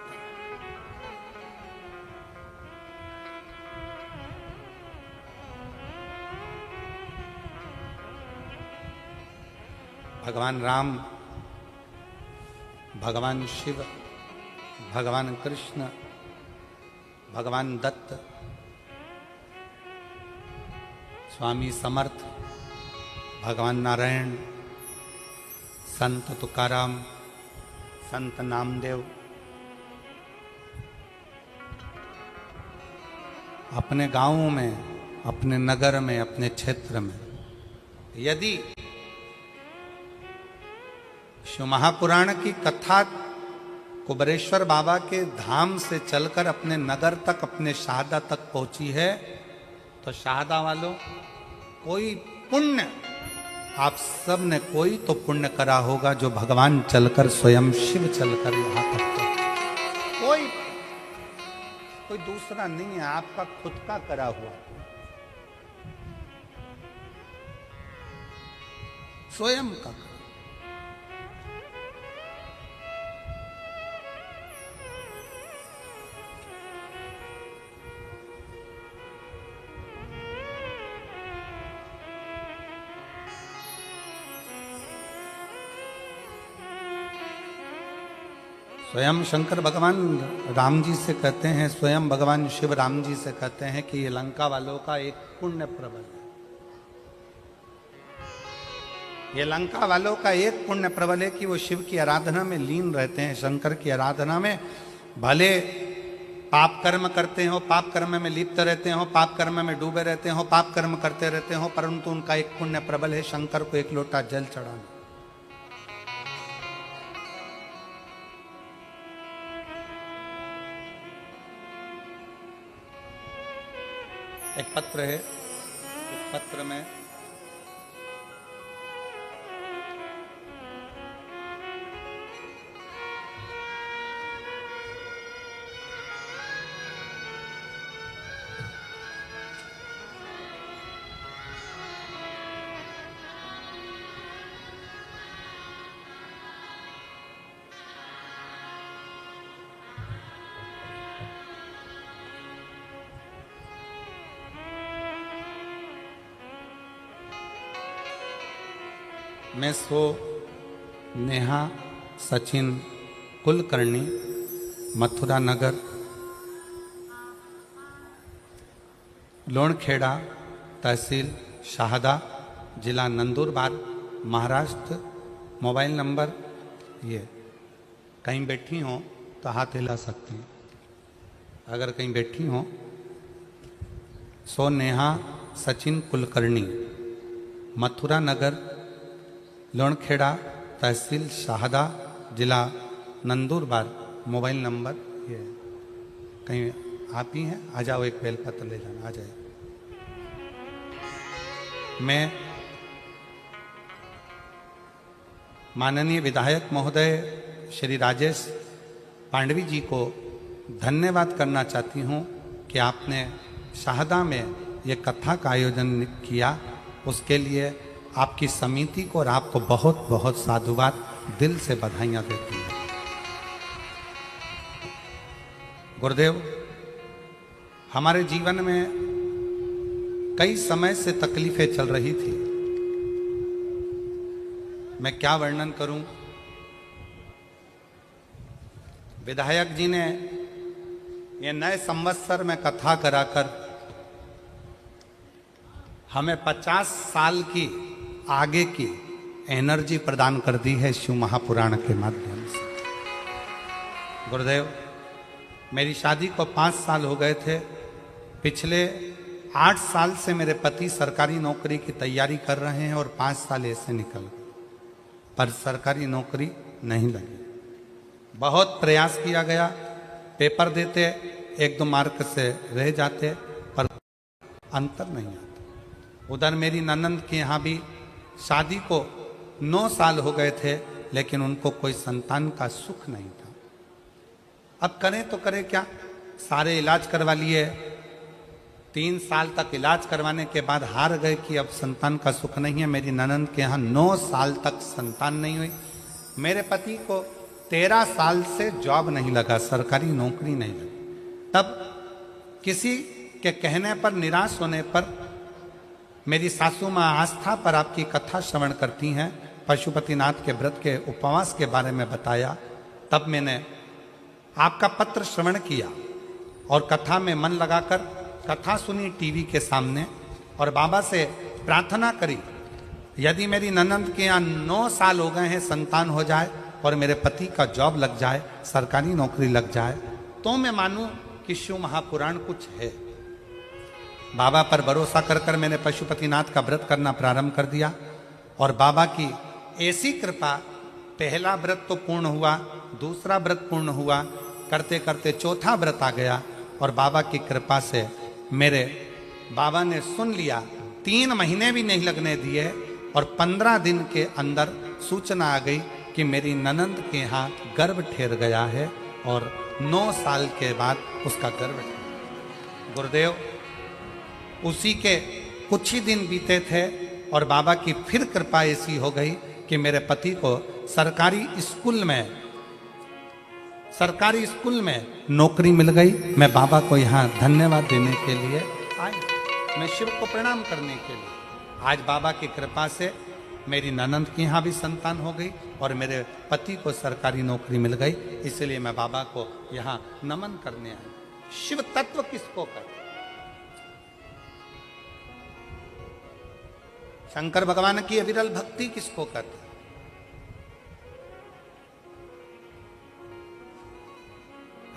भगवान राम, भगवान शिव, भगवान कृष्ण, भगवान दत्त, स्वामी समर्थ, भगवान नारायण, संत तुकाराम, संत नामदेव अपने गांवों में, अपने नगर में, अपने क्षेत्र में यदि शिव महापुराण की कथा कुबरेश्वर बाबा के धाम से चलकर अपने नगर तक, अपने शाहदा तक पहुंची है, तो शाहदा वालों कोई पुण्य, आप सब ने कोई तो पुण्य करा होगा जो भगवान चलकर, स्वयं शिव चलकर यहां तक पहुंचे। कोई दूसरा नहीं है, आपका खुद का करा हुआ, स्वयं का। स्वयं शंकर भगवान राम जी से कहते हैं, स्वयं भगवान शिव राम जी से कहते हैं कि ये लंका वालों का एक पुण्य प्रबल है, ये लंका वालों का एक पुण्य प्रबल है कि वो शिव की आराधना में लीन रहते हैं, शंकर की आराधना में। भले पाप कर्म करते हो, पाप कर्म में लिप्त रहते हो, पाप कर्म में डूबे रहते हो, पाप कर्म करते रहते हो, परंतु उनका एक पुण्य प्रबल है शंकर को एक लोटा जल चढ़ाना। एक पत्र है, उस पत्र में मैं सो नेहा सचिन कुलकर्णी, मथुरा नगर, लोणखेड़ा, तहसील शाहदा, जिला नंदुरबार, महाराष्ट्र। मोबाइल नंबर ये, कहीं बैठी हो तो हाथ हिला सकती हैं, अगर कहीं बैठी हो। सो नेहा सचिन कुलकर्णी, मथुरा नगर, लोणखेड़ा, तहसील शाहदा, जिला नंदुरबार। मोबाइल नंबर ये, कहीं आप ही हैं, आ जाओ, एक बेलपत्र ले जाना, आ जाए। मैं माननीय विधायक महोदय श्री राजेश पांडवी जी को धन्यवाद करना चाहती हूँ कि आपने शाहदा में ये कथा का आयोजन किया, उसके लिए आपकी समिति को और आपको बहुत बहुत साधुवाद, दिल से बधाइयाँ देती हूँ। गुरुदेव, हमारे जीवन में कई समय से तकलीफें चल रही थी, मैं क्या वर्णन करूं। विधायक जी ने ये नए संवत्सर में कथा कराकर हमें 50 साल की आगे की एनर्जी प्रदान कर दी है शिव महापुराण के माध्यम से। गुरुदेव, मेरी शादी को 5 साल हो गए थे। पिछले 8 साल से मेरे पति सरकारी नौकरी की तैयारी कर रहे हैं और 5 साल ऐसे निकल गए, पर सरकारी नौकरी नहीं लगी। बहुत प्रयास किया गया, पेपर देते 1-2 मार्क से रह जाते, पर अंतर नहीं आता। उधर मेरी ननंद के यहाँ भी शादी को 9 साल हो गए थे, लेकिन उनको कोई संतान का सुख नहीं था। अब करें तो करें क्या? सारे इलाज करवा लिए, 3 साल तक इलाज करवाने के बाद हार गए कि अब संतान का सुख नहीं है। मेरी ननंद के यहाँ 9 साल तक संतान नहीं हुई। मेरे पति को 13 साल से जॉब नहीं लगा, सरकारी नौकरी नहीं लगी। तब किसी के कहने पर, निराश होने पर, मेरी सासू माँ आस्था पर आपकी कथा श्रवण करती हैं, पशुपतिनाथ के व्रत के उपवास के बारे में बताया। तब मैंने आपका पत्र श्रवण किया और कथा में मन लगाकर कथा सुनी टीवी के सामने, और बाबा से प्रार्थना करी, यदि मेरी ननंद के यहाँ 9 साल हो गए हैं, संतान हो जाए और मेरे पति का जॉब लग जाए, सरकारी नौकरी लग जाए, तो मैं मानूं कि शिव महापुराण कुछ है। बाबा पर भरोसा कर कर मैंने पशुपतिनाथ का व्रत करना प्रारंभ कर दिया, और बाबा की ऐसी कृपा, पहला व्रत तो पूर्ण हुआ, दूसरा व्रत पूर्ण हुआ, करते करते चौथा व्रत आ गया, और बाबा की कृपा से मेरे बाबा ने सुन लिया। 3 महीने भी नहीं लगने दिए और 15 दिन के अंदर सूचना आ गई कि मेरी ननंद के यहाँ गर्भ ठहर गया है, और 9 साल के बाद उसका गर्भ ठहरा। गुरुदेव, उसी के कुछ ही दिन बीते थे और बाबा की फिर कृपा ऐसी हो गई कि मेरे पति को सरकारी स्कूल में नौकरी मिल गई। मैं बाबा को यहाँ धन्यवाद देने के लिए आया, मैं शिव को प्रणाम करने के लिए। आज बाबा की कृपा से मेरी ननंद के यहाँ भी संतान हो गई और मेरे पति को सरकारी नौकरी मिल गई, इसलिए मैं बाबा को यहाँ नमन करने आया। शिव तत्व किसको कहते? शंकर भगवान की अविरल भक्ति किसको कहते?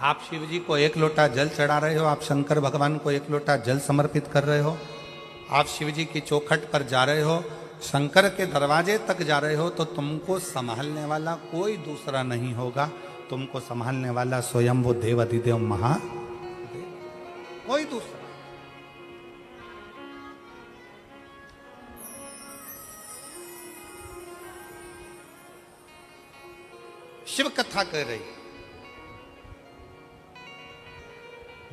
आप शिव जी को 1 लोटा जल चढ़ा रहे हो, आप शंकर भगवान को 1 लोटा जल समर्पित कर रहे हो, आप शिव जी की चौखट पर जा रहे हो, शंकर के दरवाजे तक जा रहे हो, तो तुमको संभालने वाला कोई दूसरा नहीं होगा। तुमको संभालने वाला स्वयं वो देव अधिदेव महादेव, कोई दूसरा। शिव कथा कह रही,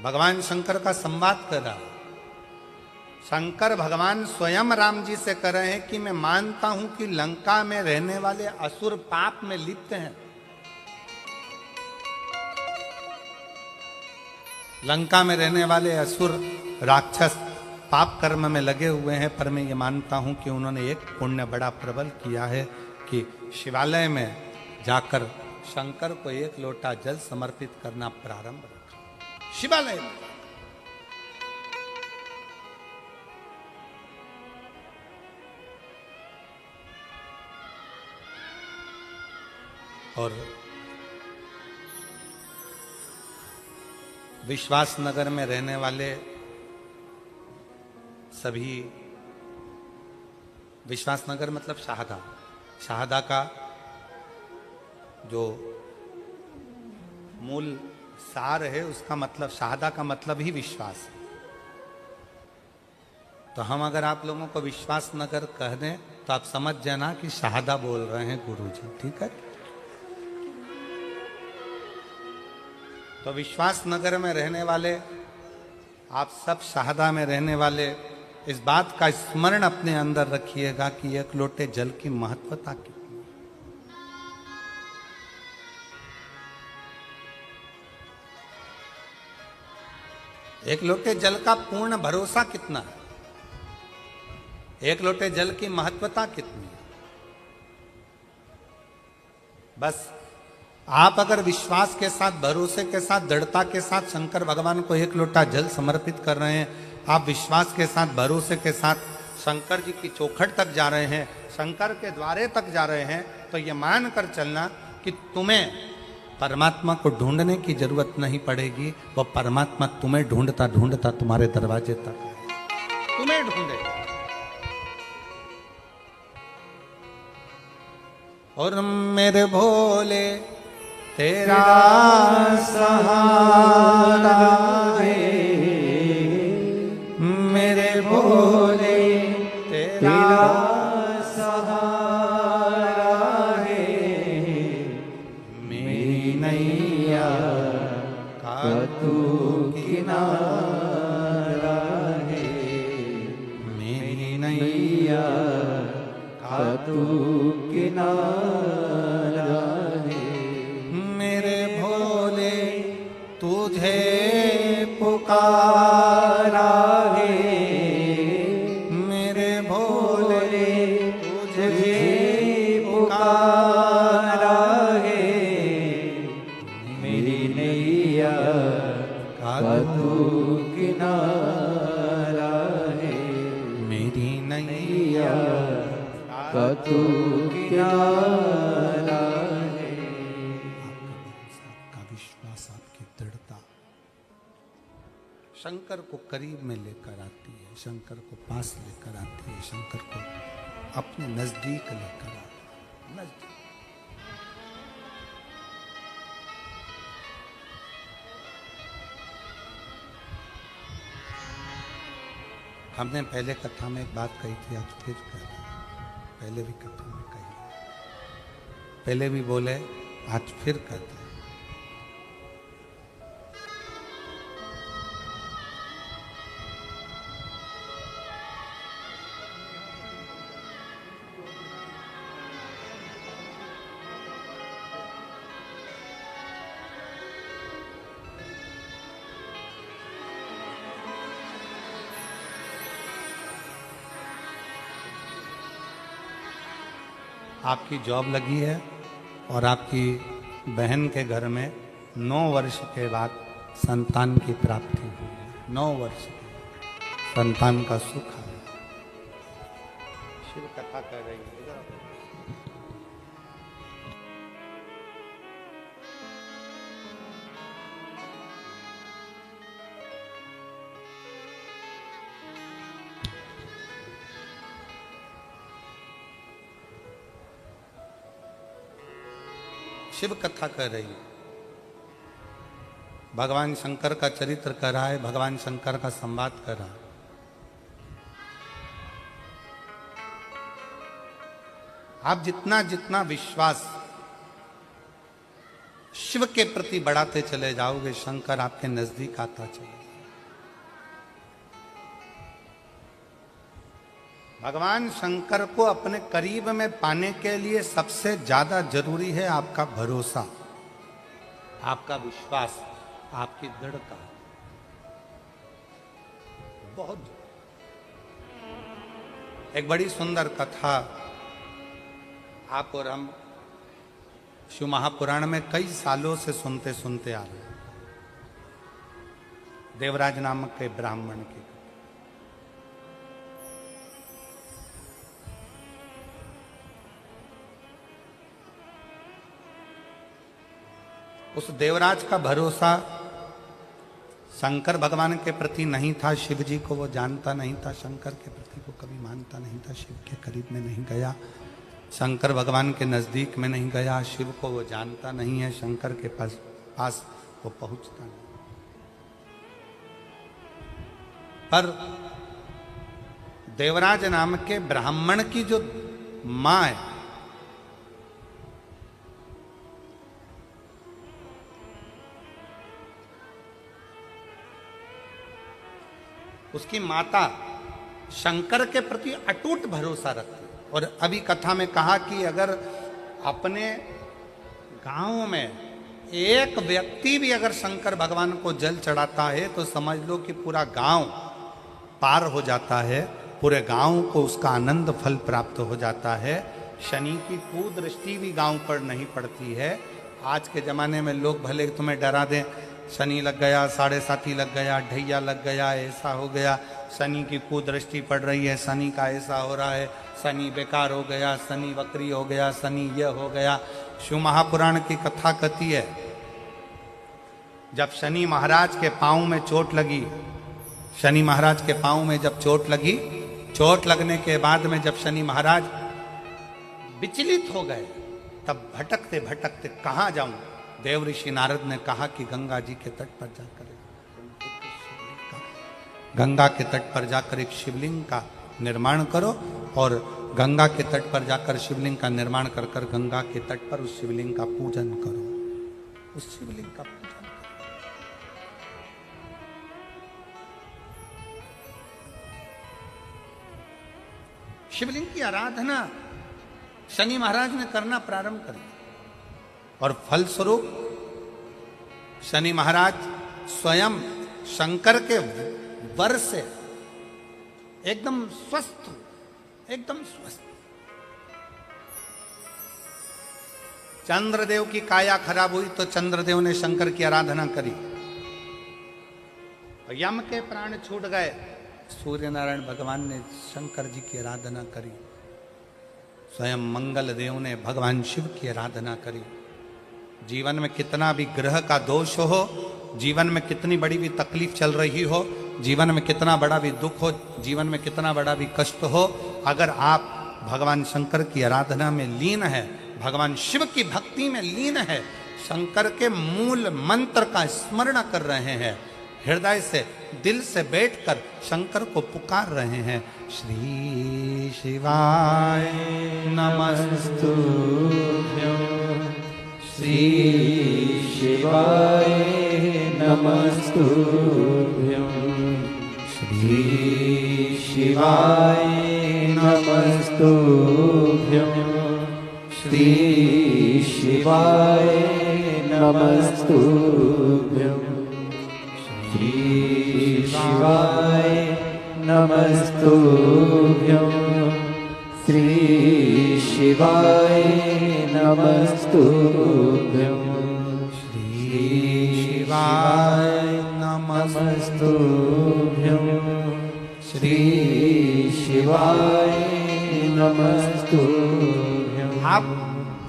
भगवान शंकर का संवाद कर रहा। शंकर भगवान स्वयं राम जी से कह रहे हैं कि मैं मानता हूं कि लंका में रहने वाले असुर पाप में लिप्त हैं, लंका में रहने वाले असुर राक्षस पाप कर्म में लगे हुए हैं, पर मैं ये मानता हूं कि उन्होंने एक पुण्य बड़ा प्रबल किया है कि शिवालय में जाकर शंकर को 1 लोटा जल समर्पित करना प्रारंभ रखा। शिवालय में और विश्वास नगर में रहने वाले सभी, विश्वास नगर मतलब शाहदा का जो मूल सार है, उसका मतलब शाहदा का मतलब ही विश्वास है। तो हम अगर आप लोगों को विश्वास नगर कह दें तो आप समझ जाना कि शाहदा बोल रहे हैं गुरुजी, ठीक है? तो विश्वास नगर में रहने वाले आप सब, शाहदा में रहने वाले, इस बात का स्मरण अपने अंदर रखिएगा कि 1 लोटे जल की महत्वता कितनी। 1 लोटे जल का पूर्ण भरोसा कितना है, 1 लोटे जल की महत्वता कितनी है। बस आप अगर विश्वास के साथ, भरोसे के साथ, दृढ़ता के साथ शंकर भगवान को एक लोटा जल समर्पित कर रहे हैं, आप विश्वास के साथ, भरोसे के साथ शंकर जी की चौखट तक जा रहे हैं, शंकर के द्वारे तक जा रहे हैं, तो ये मान कर चलना कि तुम्हें परमात्मा को ढूंढने की जरूरत नहीं पड़ेगी। वो परमात्मा तुम्हें ढूंढता ढूंढता तुम्हारे दरवाजे तक आएगा, तुम्हें ढूंढेगा। और मेरे भोले तेरा सहारा है, मेरे भोले तेरा सहारा है, मेरी नैया का तू किनारा है, मेरी नैया का तू किनारा है, मेरे भोले तुझे पुकारा है, मेरे भोले तुझे पुकारा है, मेरी नैया का तू किनारा है, मेरी नैया का तू किनारा है। आपका विश्वास, आपकी दृढ़ता शंकर को करीब में लेकर आती है, शंकर को पास लेकर आती है, शंकर को अपने नजदीक लेकर आती है। नजदीक हमने पहले कथा में एक बात कही थी, आज फिर कह रहे हैं, पहले भी कथा में कही, पहले भी बोले, आज फिर कहते हैं। आपकी जॉब लगी है और आपकी बहन के घर में 9 वर्ष के बाद संतान की प्राप्ति हुई है। 9 वर्ष संतान का सुख है। शिव कथा कर रही है। शिव कथा कर रही है। भगवान शंकर का चरित्र कर रहा है, भगवान शंकर का संवाद कर रहा है। आप जितना जितना विश्वास शिव के प्रति बढ़ाते चले जाओगे, शंकर आपके नजदीक आता चले जाएगा। भगवान शंकर को अपने करीब में पाने के लिए सबसे ज्यादा जरूरी है आपका भरोसा, आपका विश्वास, आपकी दृढ़ता। बहुत एक बड़ी सुंदर कथा आप और हम शिव महापुराण में कई सालों से सुनते सुनते आ रहे हैं। देवराज नामक के ब्राह्मण की। उस देवराज का भरोसा शंकर भगवान के प्रति नहीं था, शिव जी को वो जानता नहीं था, शंकर के प्रति वो कभी मानता नहीं था, शिव के करीब में नहीं गया, शंकर भगवान के नजदीक में नहीं गया, शिव को वो जानता नहीं है, शंकर के पास वो पहुंचता नहीं। पर देवराज नाम के ब्राह्मण की जो मां है, उसकी माता शंकर के प्रति अटूट भरोसा रखती। और अभी कथा में कहा कि अगर अपने गांव में एक व्यक्ति भी अगर शंकर भगवान को जल चढ़ाता है तो समझ लो कि पूरा गांव पार हो जाता है, पूरे गांव को उसका आनंद फल प्राप्त हो जाता है। शनि की कुदृष्टि भी गांव पर नहीं पड़ती है आज के ज़माने में लोग भले तुम्हें डरा दें, शनि लग गया, साढ़े साथी लग गया, ढैया लग गया, ऐसा हो गया, शनि की कुदृष्टि पड़ रही है, शनि का ऐसा हो रहा है, शनि बेकार हो गया, शनि वक्री हो गया, शनि यह हो गया। शिव महापुराण की कथा कहती है, जब शनि महाराज के पाँव में चोट लगी, शनि महाराज के पाँव में जब चोट लगी, चोट लगने के बाद में जब शनि महाराज विचलित हो गए, तब भटकते भटकते कहाँ जाऊं, देव ऋषि नारद ने कहा कि गंगा जी के तट पर जाकर, गंगा के तट पर जाकर एक शिवलिंग का निर्माण करो, और गंगा के तट पर जाकर शिवलिंग का निर्माण कर कर गंगा के तट पर उस शिवलिंग का पूजन करो, उस शिवलिंग का पूजन करो। शिवलिंग की आराधना शनि महाराज ने करना प्रारंभ कर दिया, और फलस्वरूप शनि महाराज स्वयं शंकर के वर से एकदम स्वस्थ, एकदम स्वस्थ। चंद्रदेव की काया खराब हुई तो चंद्रदेव ने शंकर की आराधना करी, यम के प्राण छूट गए, सूर्य नारायण भगवान ने शंकर जी की आराधना करी, स्वयं मंगल देव ने भगवान शिव की आराधना करी। जीवन में कितना भी ग्रह का दोष हो, जीवन में कितनी बड़ी भी तकलीफ चल रही हो, जीवन में कितना बड़ा भी दुख हो, जीवन में कितना बड़ा भी कष्ट हो, अगर आप भगवान शंकर की आराधना में लीन है, भगवान शिव की भक्ति में लीन है, शंकर के मूल मंत्र का स्मरण कर रहे हैं, हृदय से दिल से बैठकर शंकर को पुकार रहे हैं, श्री शिवाय नमस्तुभ्यं, श्री शिवाय नमस्तुभ्यं, श्री शिवाय नमस्तुभ्यं, श्री शिवाय नमस्तुभ्यं, श्री शिवाय नमस्तुभ्यं, श्री शिवाय नमस्तुभ्यं, श्री शिवाय नमस्तुभ्यं, श्री शिवाय नमस्तुभ्यं। आप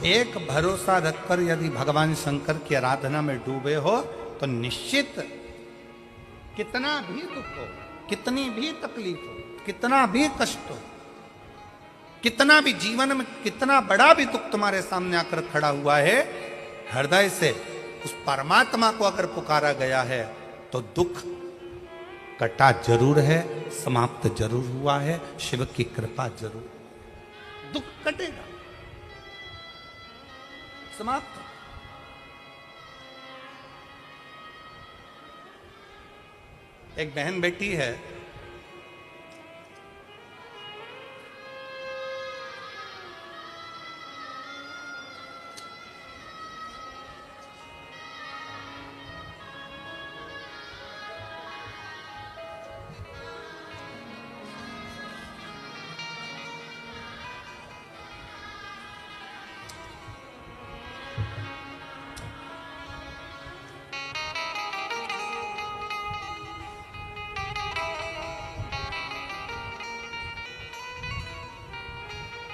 एक भरोसा रखकर यदि भगवान शंकर की आराधना में डूबे हो तो निश्चित कितना भी दुख हो, कितनी भी तकलीफ हो, कितना भी कष्ट हो, कितना भी जीवन में कितना बड़ा भी दुख तुम्हारे सामने आकर खड़ा हुआ है, हृदय से उस परमात्मा को अगर पुकारा गया है तो दुख कटा जरूर है, समाप्त जरूर हुआ है, शिव की कृपा जरूर, दुख कटेगा, समाप्त। एक बहन बेटी है,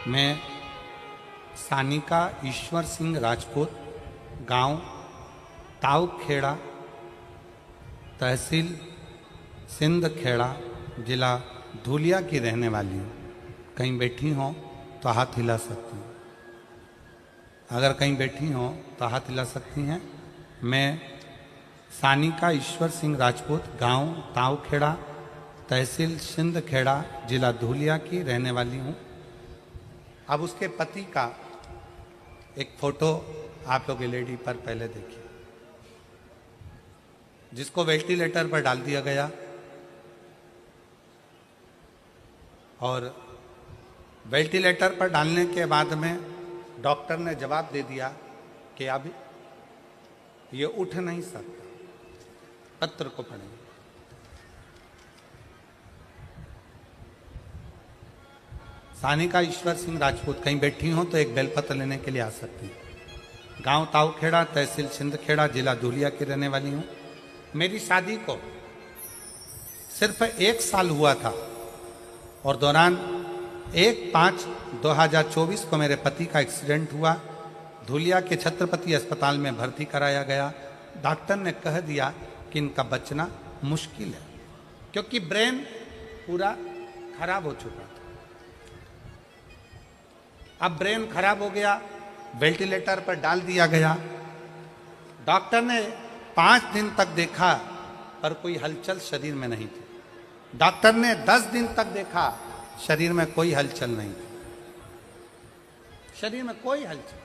मैं सानिका ईश्वर सिंह राजपूत, गांव तावखेड़ा, तहसील सिंध खेड़ा, जिला धुलिया की रहने वाली हूँ। कहीं बैठी हो तो हाथ हिला सकती हूँ, अगर कहीं बैठी हो तो हाथ हिला सकती हैं। मैं सानिका ईश्वर सिंह राजपूत, गांव तावखेड़ा, तहसील सिंध खेड़ा, जिला धुलिया की रहने वाली हूँ। अब उसके पति का एक फोटो आप लोग एलईडी पर पहले देखिए, जिसको वेंटिलेटर पर डाल दिया गया, और वेंटिलेटर पर डालने के बाद में डॉक्टर ने जवाब दे दिया कि अब ये उठ नहीं सकता। पत्र को पढ़ेंगे। सानिका ईश्वर सिंह राजपूत, कहीं बैठी हो तो एक बेलपत्र लेने के लिए आ सकती है। गांव ताऊखेड़ा, तहसील छिंदखेड़ा, जिला धुलिया की रहने वाली हूँ। मेरी शादी को सिर्फ 1 साल हुआ था और दौरान 1/5/2024 को मेरे पति का एक्सीडेंट हुआ। धुलिया के छत्रपति अस्पताल में भर्ती कराया गया। डॉक्टर ने कह दिया कि इनका बचना मुश्किल है, क्योंकि ब्रेन पूरा खराब हो चुका था। अब ब्रेन खराब हो गया, वेंटिलेटर पर डाल दिया गया। डॉक्टर ने 5 दिन तक देखा पर कोई हलचल शरीर में नहीं थी। डॉक्टर ने 10 दिन तक देखा, शरीर में कोई हलचल नहीं थी। शरीर में कोई हलचल।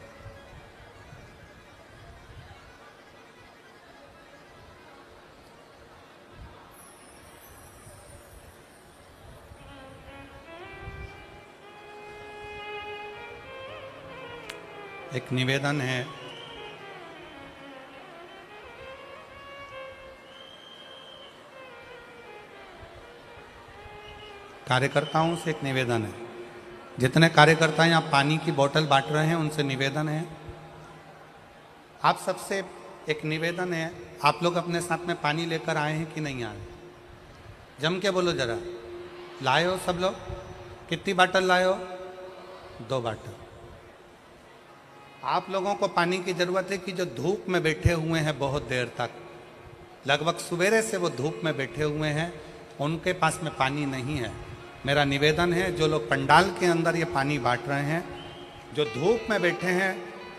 एक निवेदन है, कार्यकर्ताओं से एक निवेदन है। जितने कार्यकर्ता यहाँ पानी की बोतल बांट रहे हैं उनसे निवेदन है, आप सबसे एक निवेदन है, आप लोग अपने साथ में पानी लेकर आए हैं कि नहीं आए? जम के बोलो जरा। लाए हो सब लोग? कितनी बाटल लाए हो? 2 बाटल। आप लोगों को पानी की जरूरत है कि जो धूप में बैठे हुए हैं बहुत देर तक, लगभग सवेरे से वो धूप में बैठे हुए हैं, उनके पास में पानी नहीं है। मेरा निवेदन है, जो लोग पंडाल के अंदर ये पानी बांट रहे हैं, जो धूप में बैठे हैं,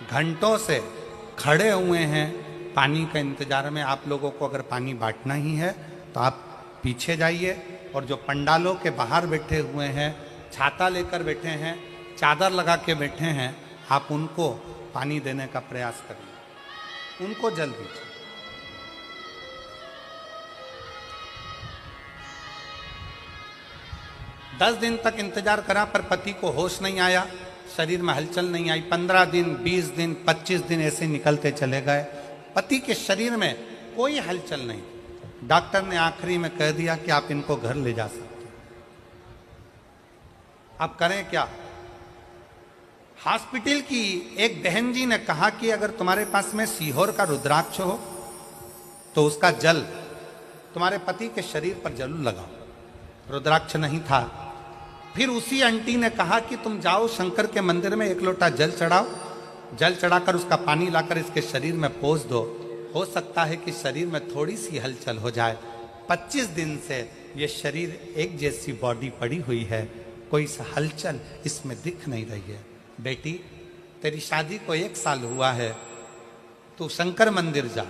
घंटों से खड़े हुए हैं पानी का इंतजार में, आप लोगों को अगर पानी बांटना ही है तो आप पीछे जाइए। और जो पंडालों के बाहर बैठे हुए हैं, छाता लेकर बैठे हैं, चादर लगा के बैठे हैं, आप उनको पानी देने का प्रयास करिए, उनको जल दीजिए। दस दिन तक इंतजार करा पर पति को होश नहीं आया, शरीर में हलचल नहीं आई। 15 दिन, 20 दिन, 25 दिन ऐसे निकलते चले गए, पति के शरीर में कोई हलचल नहीं। डॉक्टर ने आखिरी में कह दिया कि आप इनको घर ले जा सकते हैं। अब करें क्या? हॉस्पिटल की एक बहन जी ने कहा कि अगर तुम्हारे पास में सीहोर का रुद्राक्ष हो तो उसका जल तुम्हारे पति के शरीर पर जरूर लगाओ। रुद्राक्ष नहीं था। फिर उसी आंटी ने कहा कि तुम जाओ शंकर के मंदिर में 1 लोटा जल चढ़ाओ, जल चढ़ाकर उसका पानी लाकर इसके शरीर में पोंछ दो, हो सकता है कि शरीर में थोड़ी सी हलचल हो जाए। 25 दिन से ये शरीर एक जैसी बॉडी पड़ी हुई है, कोई सा हलचल इसमें दिख नहीं रही है। बेटी, तेरी शादी को 1 साल हुआ है, तू शंकर मंदिर जा।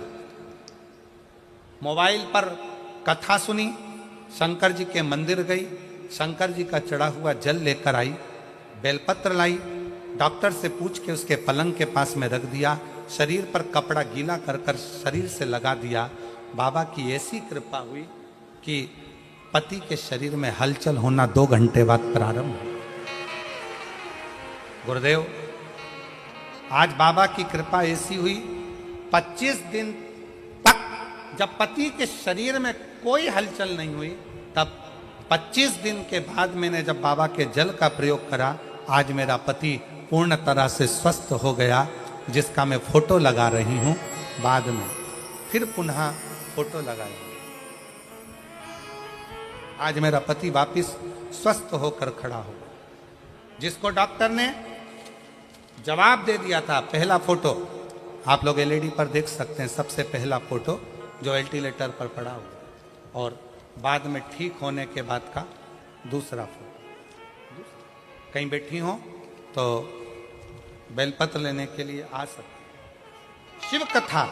मोबाइल पर कथा सुनी, शंकर जी के मंदिर गई, शंकर जी का चढ़ा हुआ जल लेकर आई, बेलपत्र लाई, डॉक्टर से पूछ के उसके पलंग के पास में रख दिया, शरीर पर कपड़ा गीला कर कर शरीर से लगा दिया। बाबा की ऐसी कृपा हुई कि पति के शरीर में हलचल होना 2 घंटे बाद प्रारंभ हुआ। गुरुदेव, आज बाबा की कृपा ऐसी हुई, 25 दिन तक जब पति के शरीर में कोई हलचल नहीं हुई, तब 25 दिन के बाद मैंने जब बाबा के जल का प्रयोग करा, आज मेरा पति पूर्ण तरह से स्वस्थ हो गया, जिसका मैं फोटो लगा रही हूं। बाद में फिर पुनः फोटो लगाई। आज मेरा पति वापिस स्वस्थ होकर खड़ा हो, जिसको डॉक्टर ने जवाब दे दिया था। पहला फोटो आप लोग एलईडी पर देख सकते हैं, सबसे पहला फोटो जो वेंटिलेटर पर पड़ा हुआ, और बाद में ठीक होने के बाद का दूसरा फोटो। कहीं बैठी हो तो बेलपत्र लेने के लिए आ सकते। शिव कथा,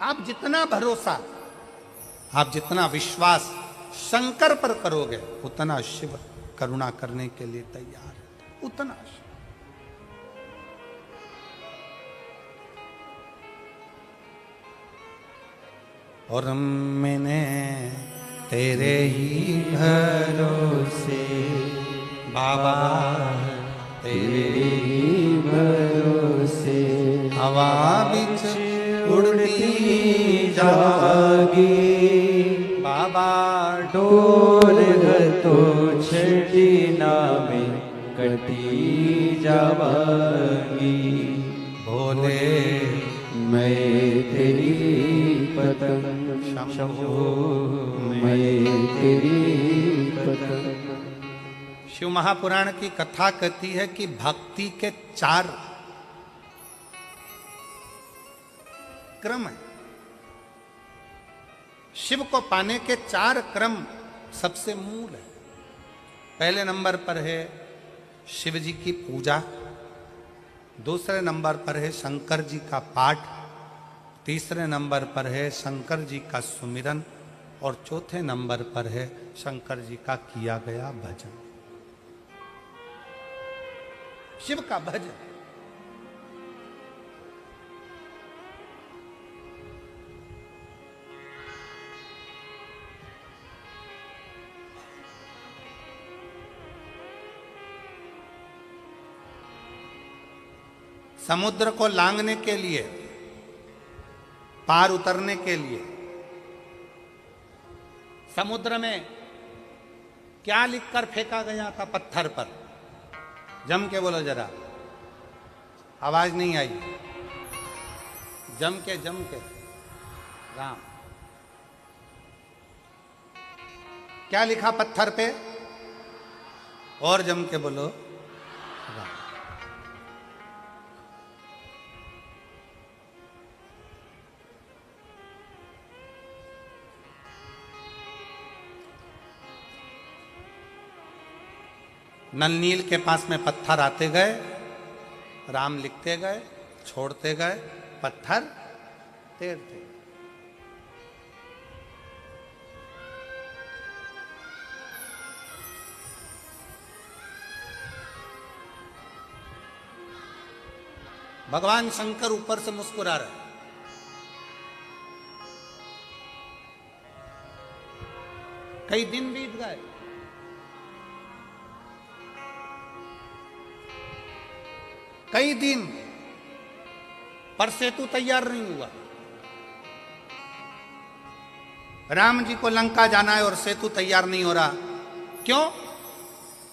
आप जितना भरोसा, आप जितना विश्वास शंकर पर करोगे, उतना शिव करुणा करने के लिए तैयार है, उतना शिव। और मैंने तेरे ही भरोसे बाबा, तेरे ही भरोसे हवा बिच उड़ती जागी, बाबा डोर तो नामे कटी जावांगी। भोले मैं तेरी पतंग शंभो, मैं तेरी पतंग। शिव महापुराण की कथा कहती है कि भक्ति के 4 क्रम है। शिव को पाने के 4 क्रम सबसे मूल है। पहले नंबर पर है शिव जी की पूजा, दूसरे नंबर पर है शंकर जी का पाठ, तीसरे नंबर पर है शंकर जी का सुमिरन और चौथे नंबर पर है शंकर जी का किया गया भजन। शिव का भजन। समुद्र को लांघने के लिए, पार उतरने के लिए समुद्र में क्या लिखकर फेंका गया था पत्थर पर? जम के बोलो जरा, आवाज नहीं आई। जम के राम। क्या लिखा पत्थर पे? और जम के बोलो राम। नल नील के पास में पत्थर आते गए, राम लिखते गए, छोड़ते गए, पत्थर तैरते गए। भगवान शंकर ऊपर से मुस्कुरा रहे। कई दिन बीत गए, कई दिन, पर सेतु तैयार नहीं हुआ। राम जी को लंका जाना है और सेतु तैयार नहीं हो रहा। क्यों?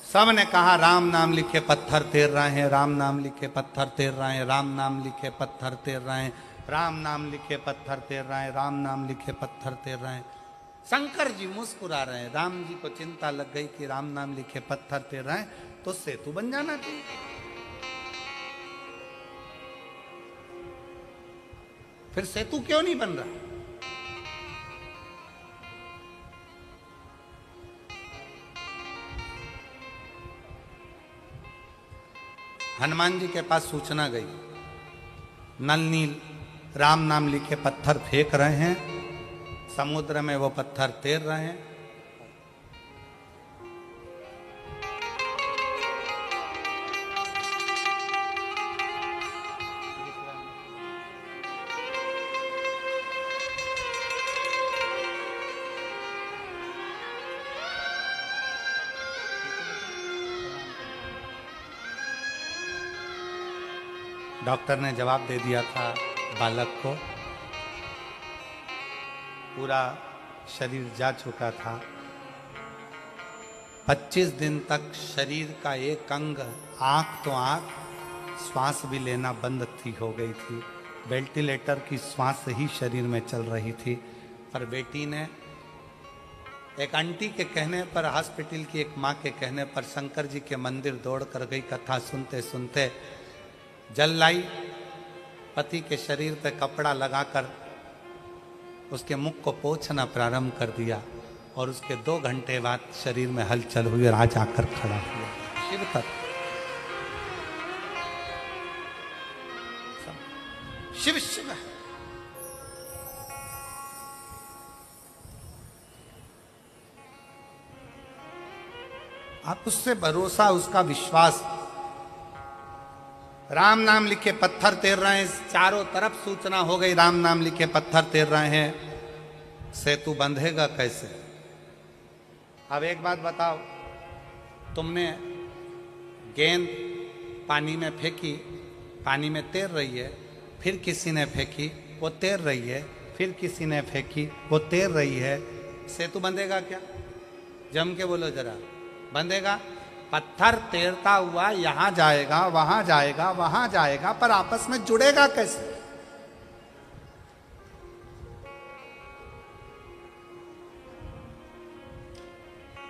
सब ने कहा राम नाम लिखे पत्थर तैर रहे हैं, राम नाम लिखे पत्थर तैर रहे हैं, राम नाम लिखे पत्थर तैर रहे हैं, राम नाम लिखे पत्थर तैर रहे हैं, राम नाम लिखे पत्थर तैर रहे हैं। शंकर जी मुस्कुरा रहे हैं। राम जी को चिंता लग गई कि राम नाम लिखे पत्थर तैर रहे हैं तो सेतु बन जाना चाहिए। फिर सेतु क्यों नहीं बन रहा? हनुमान जी के पास सूचना गई, नल नील राम नाम लिखे पत्थर फेंक रहे हैं, समुद्र में वो पत्थर तैर रहे हैं। डॉक्टर ने जवाब दे दिया था बालक को, पूरा शरीर जा चुका था। 25 दिन तक शरीर का एक अंग, आंख तो आंख, श्वास भी लेना बंद थी हो गई थी। वेंटिलेटर की श्वास ही शरीर में चल रही थी। पर बेटी ने एक आंटी के कहने पर, हॉस्पिटल की एक माँ के कहने पर शंकर जी के मंदिर दौड़ कर गई। कथा सुनते सुनते जल लाई, पति के शरीर पे कपड़ा लगाकर उसके मुख को पोंछना प्रारंभ कर दिया और उसके 2 घंटे बाद शरीर में हलचल हुई और आज आकर खड़ा हुआ। शिव तत्व, शिव शिव है। आप उससे भरोसा, उसका विश्वास। राम नाम लिखे पत्थर तैर रहे हैं, चारों तरफ सूचना हो गई राम नाम लिखे पत्थर तैर रहे हैं। सेतु बंधेगा कैसे? अब एक बात बताओ, तुमने गेंद पानी में फेंकी, पानी में तैर रही है, फिर किसी ने फेंकी, वो तैर रही है, फिर किसी ने फेंकी, वो तैर रही है। सेतु बंधेगा क्या? जम के बोलो जरा, बंधेगा? पत्थर तैरता हुआ यहां जाएगा, वहां जाएगा, वहां जाएगा, पर आपस में जुड़ेगा कैसे?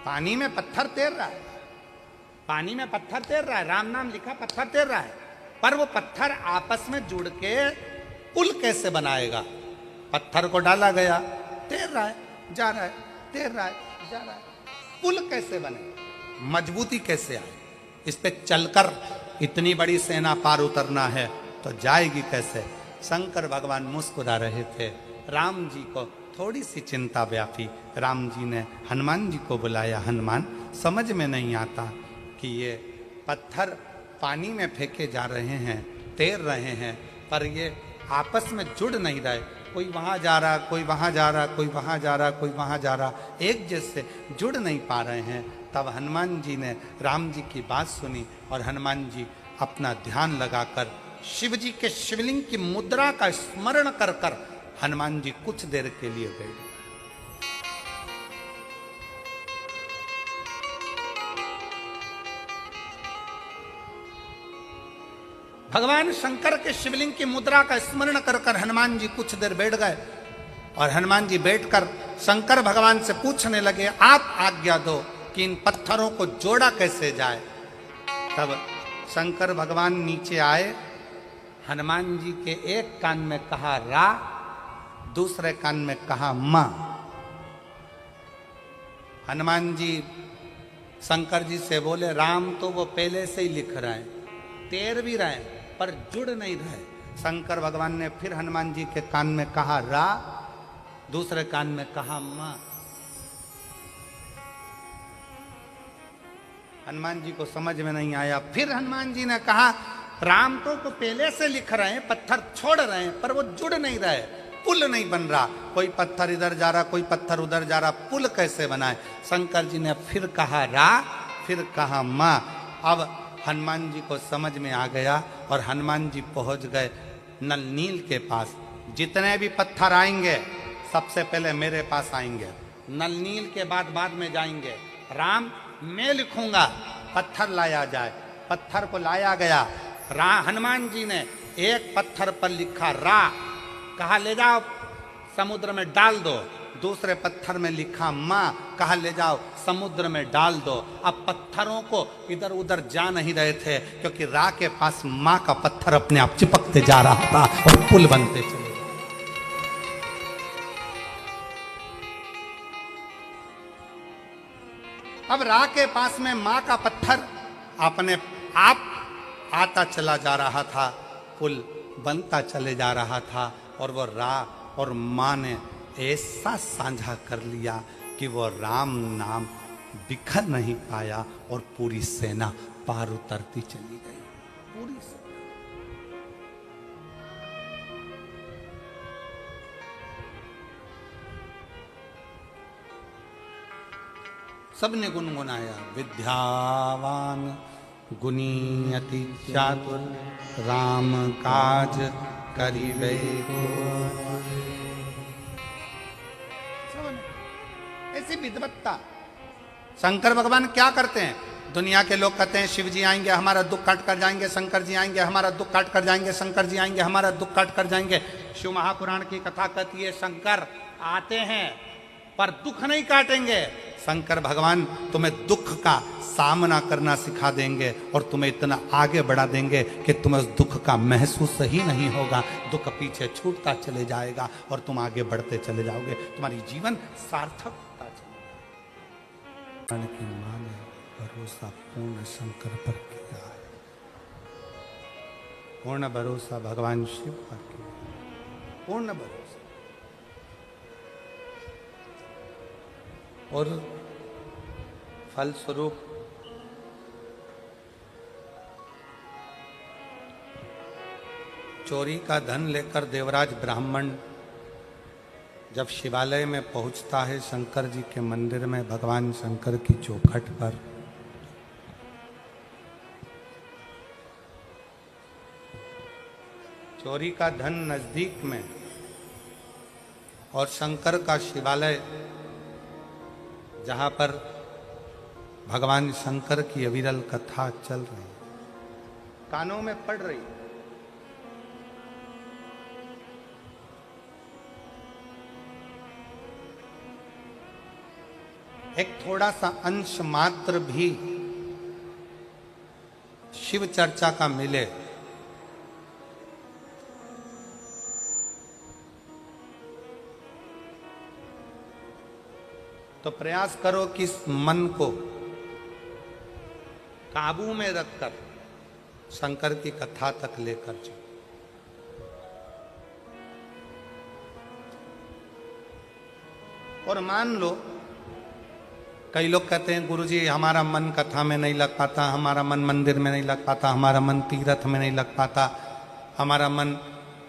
पानी में पत्थर तैर रहा है, पानी में पत्थर तैर रहा है, राम नाम लिखा पत्थर तैर रहा है, पर वो पत्थर आपस में जुड़ के पुल कैसे बनाएगा? पत्थर को डाला गया, तैर रहा है, जा रहा है, तैर रहा है, जा रहा है, पुल कैसे बने? मजबूती कैसे आए? इस पे चलकर इतनी बड़ी सेना पार उतरना है तो जाएगी कैसे? शंकर भगवान मुस्कुरा रहे थे। राम जी को थोड़ी सी चिंता व्यापी। राम जी ने हनुमान जी को बुलाया। हनुमान, समझ में नहीं आता कि ये पत्थर पानी में फेंके जा रहे हैं, तैर रहे हैं, पर ये आपस में जुड़ नहीं रहे। कोई वहाँ जा रहा, कोई वहाँ जा रहा, कोई वहाँ जा रहा, कोई वहाँ जा रहा, एक जैसे जुड़ नहीं पा रहे हैं। तब हनुमान जी ने राम जी की बात सुनी और हनुमान जी अपना ध्यान लगाकर शिव जी के शिवलिंग की मुद्रा का स्मरण कर कर हनुमान जी कुछ देर के लिए गए। भगवान शंकर के शिवलिंग की मुद्रा का स्मरण कर कर हनुमान जी कुछ देर बैठ गए और हनुमान जी बैठकर शंकर भगवान से पूछने लगे, आप आज्ञा दो कि इन पत्थरों को जोड़ा कैसे जाए। तब शंकर भगवान नीचे आए, हनुमान जी के एक कान में कहा रा, दूसरे कान में कहा मां। हनुमान जी शंकर जी से बोले, राम तो वो पहले से ही लिख रहे हैं, तैर भी रहे हैं, पर जुड़ नहीं रहे। शंकर भगवान ने फिर हनुमान जी के कान में कहा रा, दूसरे कान में कहा मां। हनुमान जी को समझ में नहीं आया। फिर हनुमान जी ने कहा, राम तो पहले से लिख रहे हैं, पत्थर छोड़ रहे हैं, पर वो जुड़ नहीं रहे, पुल नहीं बन रहा। कोई पत्थर इधर जा रहा, कोई पत्थर उधर जा रहा, पुल कैसे बनाए? शंकर जी ने फिर कहा रा, फिर कहा मां। अब हनुमान जी को समझ में आ गया और हनुमान जी पहुंच गए नल नील के पास। जितने भी पत्थर आएंगे सबसे पहले मेरे पास आएंगे, नल नील के बाद में जाएंगे। राम, मैं लिखूंगा, पत्थर लाया जाए। पत्थर को लाया गया। हनुमान जी ने एक पत्थर पर लिखा रा, कहा ले जाओ समुद्र में डाल दो। दूसरे पत्थर में लिखा मां, कहा ले जाओ समुद्र में डाल दो। अब पत्थरों को इधर उधर जा नहीं रहे थे, क्योंकि रा के पास मां का पत्थर अपने आप चिपकते जा रहा था और पुल बनते चले। अब रा के पास में मां का पत्थर अपने आप आता चला जा रहा था, पुल बनता चले जा रहा था। और वो रा और मां ने ऐसा साझा कर लिया कि वो राम नाम बिखर नहीं पाया और पूरी सेना पार उतरती चली गई। पूरी सेना। सबने गुनगुनाया, विद्यावान गुणी अति चातुर, राम काज करिबे। ऐसी विद्वत्ता। शंकर भगवान क्या करते हैं? दुनिया के लोग कहते हैं शिव जी आएंगे हमारा दुख काट कर जाएंगे, शंकर जी आएंगे हमारा दुख काट कर जाएंगे, शंकर जी आएंगे हमारा दुख काट कर जाएंगे। शिव महापुराण की कथा कहती है शंकर आते हैं पर दुख नहीं काटेंगे। शंकर भगवान तुम्हें दुख का सामना करना सिखा देंगे और तुम्हें इतना आगे बढ़ा देंगे कि तुम्हें उस दुख का महसूस ही नहीं होगा। दुख पीछे छूटता चले जाएगा और तुम आगे बढ़ते चले जाओगे, तुम्हारी जीवन सार्थक होता चलेगा। की मां ने भरोसा पूर्ण शंकर पर किया है, पूर्ण भरोसा भगवान शिव पर किया, पूर्ण भरोसा। और फलस्वरूप चोरी का धन लेकर देवराज ब्राह्मण जब शिवालय में पहुंचता है, शंकर जी के मंदिर में भगवान शंकर की चौखट पर, चोरी का धन नजदीक में और शंकर का शिवालय जहाँ पर भगवान शंकर की अविरल कथा चल रही है, कानों में पड़ रही है। एक थोड़ा सा अंश मात्र भी शिव चर्चा का मिले तो प्रयास करो कि इस मन को काबू में रखकर शंकर की कथा तक लेकर चलो। और मान लो, कई लोग कहते हैं गुरुजी हमारा मन कथा में नहीं लग पाता, हमारा मन मंदिर में नहीं लग पाता, हमारा मन तीर्थ में नहीं लग पाता, हमारा मन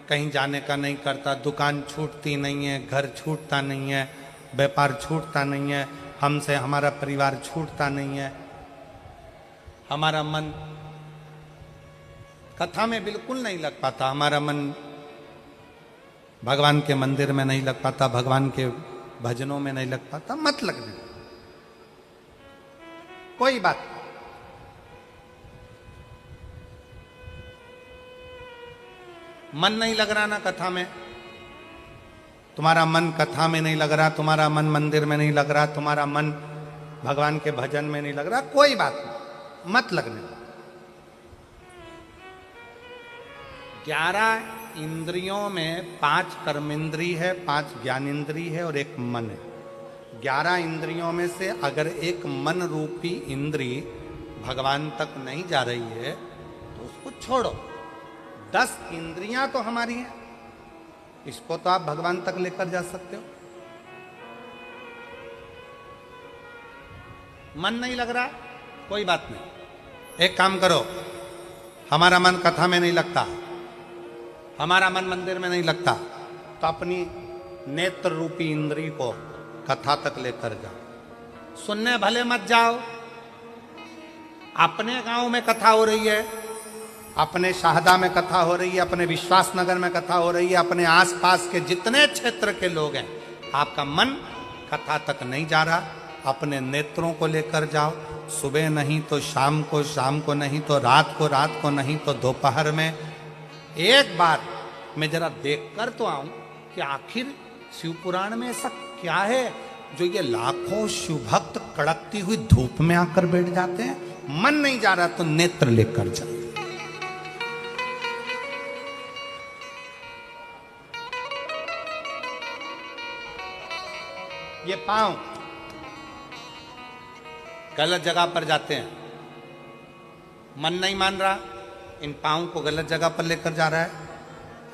कहीं जाने का नहीं करता, दुकान छूटती नहीं है, घर छूटता नहीं है, व्यापार छूटता नहीं है, हमसे हमारा परिवार छूटता नहीं है, हमारा मन कथा में बिल्कुल नहीं लग पाता, हमारा मन भगवान के मंदिर में नहीं लग पाता, भगवान के भजनों में नहीं लग पाता। मत लगने, कोई बात नहीं। मन नहीं लग रहा ना कथा में, तुम्हारा मन कथा में नहीं लग रहा, तुम्हारा मन मंदिर में नहीं लग रहा, तुम्हारा मन भगवान के भजन में नहीं लग रहा, कोई बात नहीं, मत लगने। 11 इंद्रियों में 5 कर्मेंद्री है, 5 ज्ञानेंद्री है और एक मन है। 11 इंद्रियों में से अगर एक मन रूपी इंद्री भगवान तक नहीं जा रही है तो उसको छोड़ो। 10 इंद्रियां तो हमारी हैं, इसको तो आप भगवान तक लेकर जा सकते हो। मन नहीं लग रहा, कोई बात नहीं, एक काम करो, हमारा मन कथा में नहीं लगता, हमारा मन मंदिर में नहीं लगता, तो अपनी नेत्र रूपी इंद्री को कथा तक लेकर जाओ। सुनने भले मत जाओ, अपने गांव में कथा हो रही है, अपने शाहदा में कथा हो रही है, अपने विश्वास नगर में कथा हो रही है, अपने आसपास के जितने क्षेत्र के लोग हैं, आपका मन कथा तक नहीं जा रहा, अपने नेत्रों को लेकर जाओ। सुबह नहीं तो शाम को, शाम को नहीं तो रात को नहीं तो दोपहर में। एक बार मैं जरा देख कर तो आऊं कि आखिर शिव पुराण में ऐसा क्या है जो ये लाखों शिव भक्त कड़कती हुई धूप में आकर बैठ जाते हैं। मन नहीं जा रहा तो नेत्र लेकर जाओ। ये पांव गलत जगह पर जाते हैं, मन नहीं मान रहा, इन पांव को गलत जगह पर लेकर जा रहा है।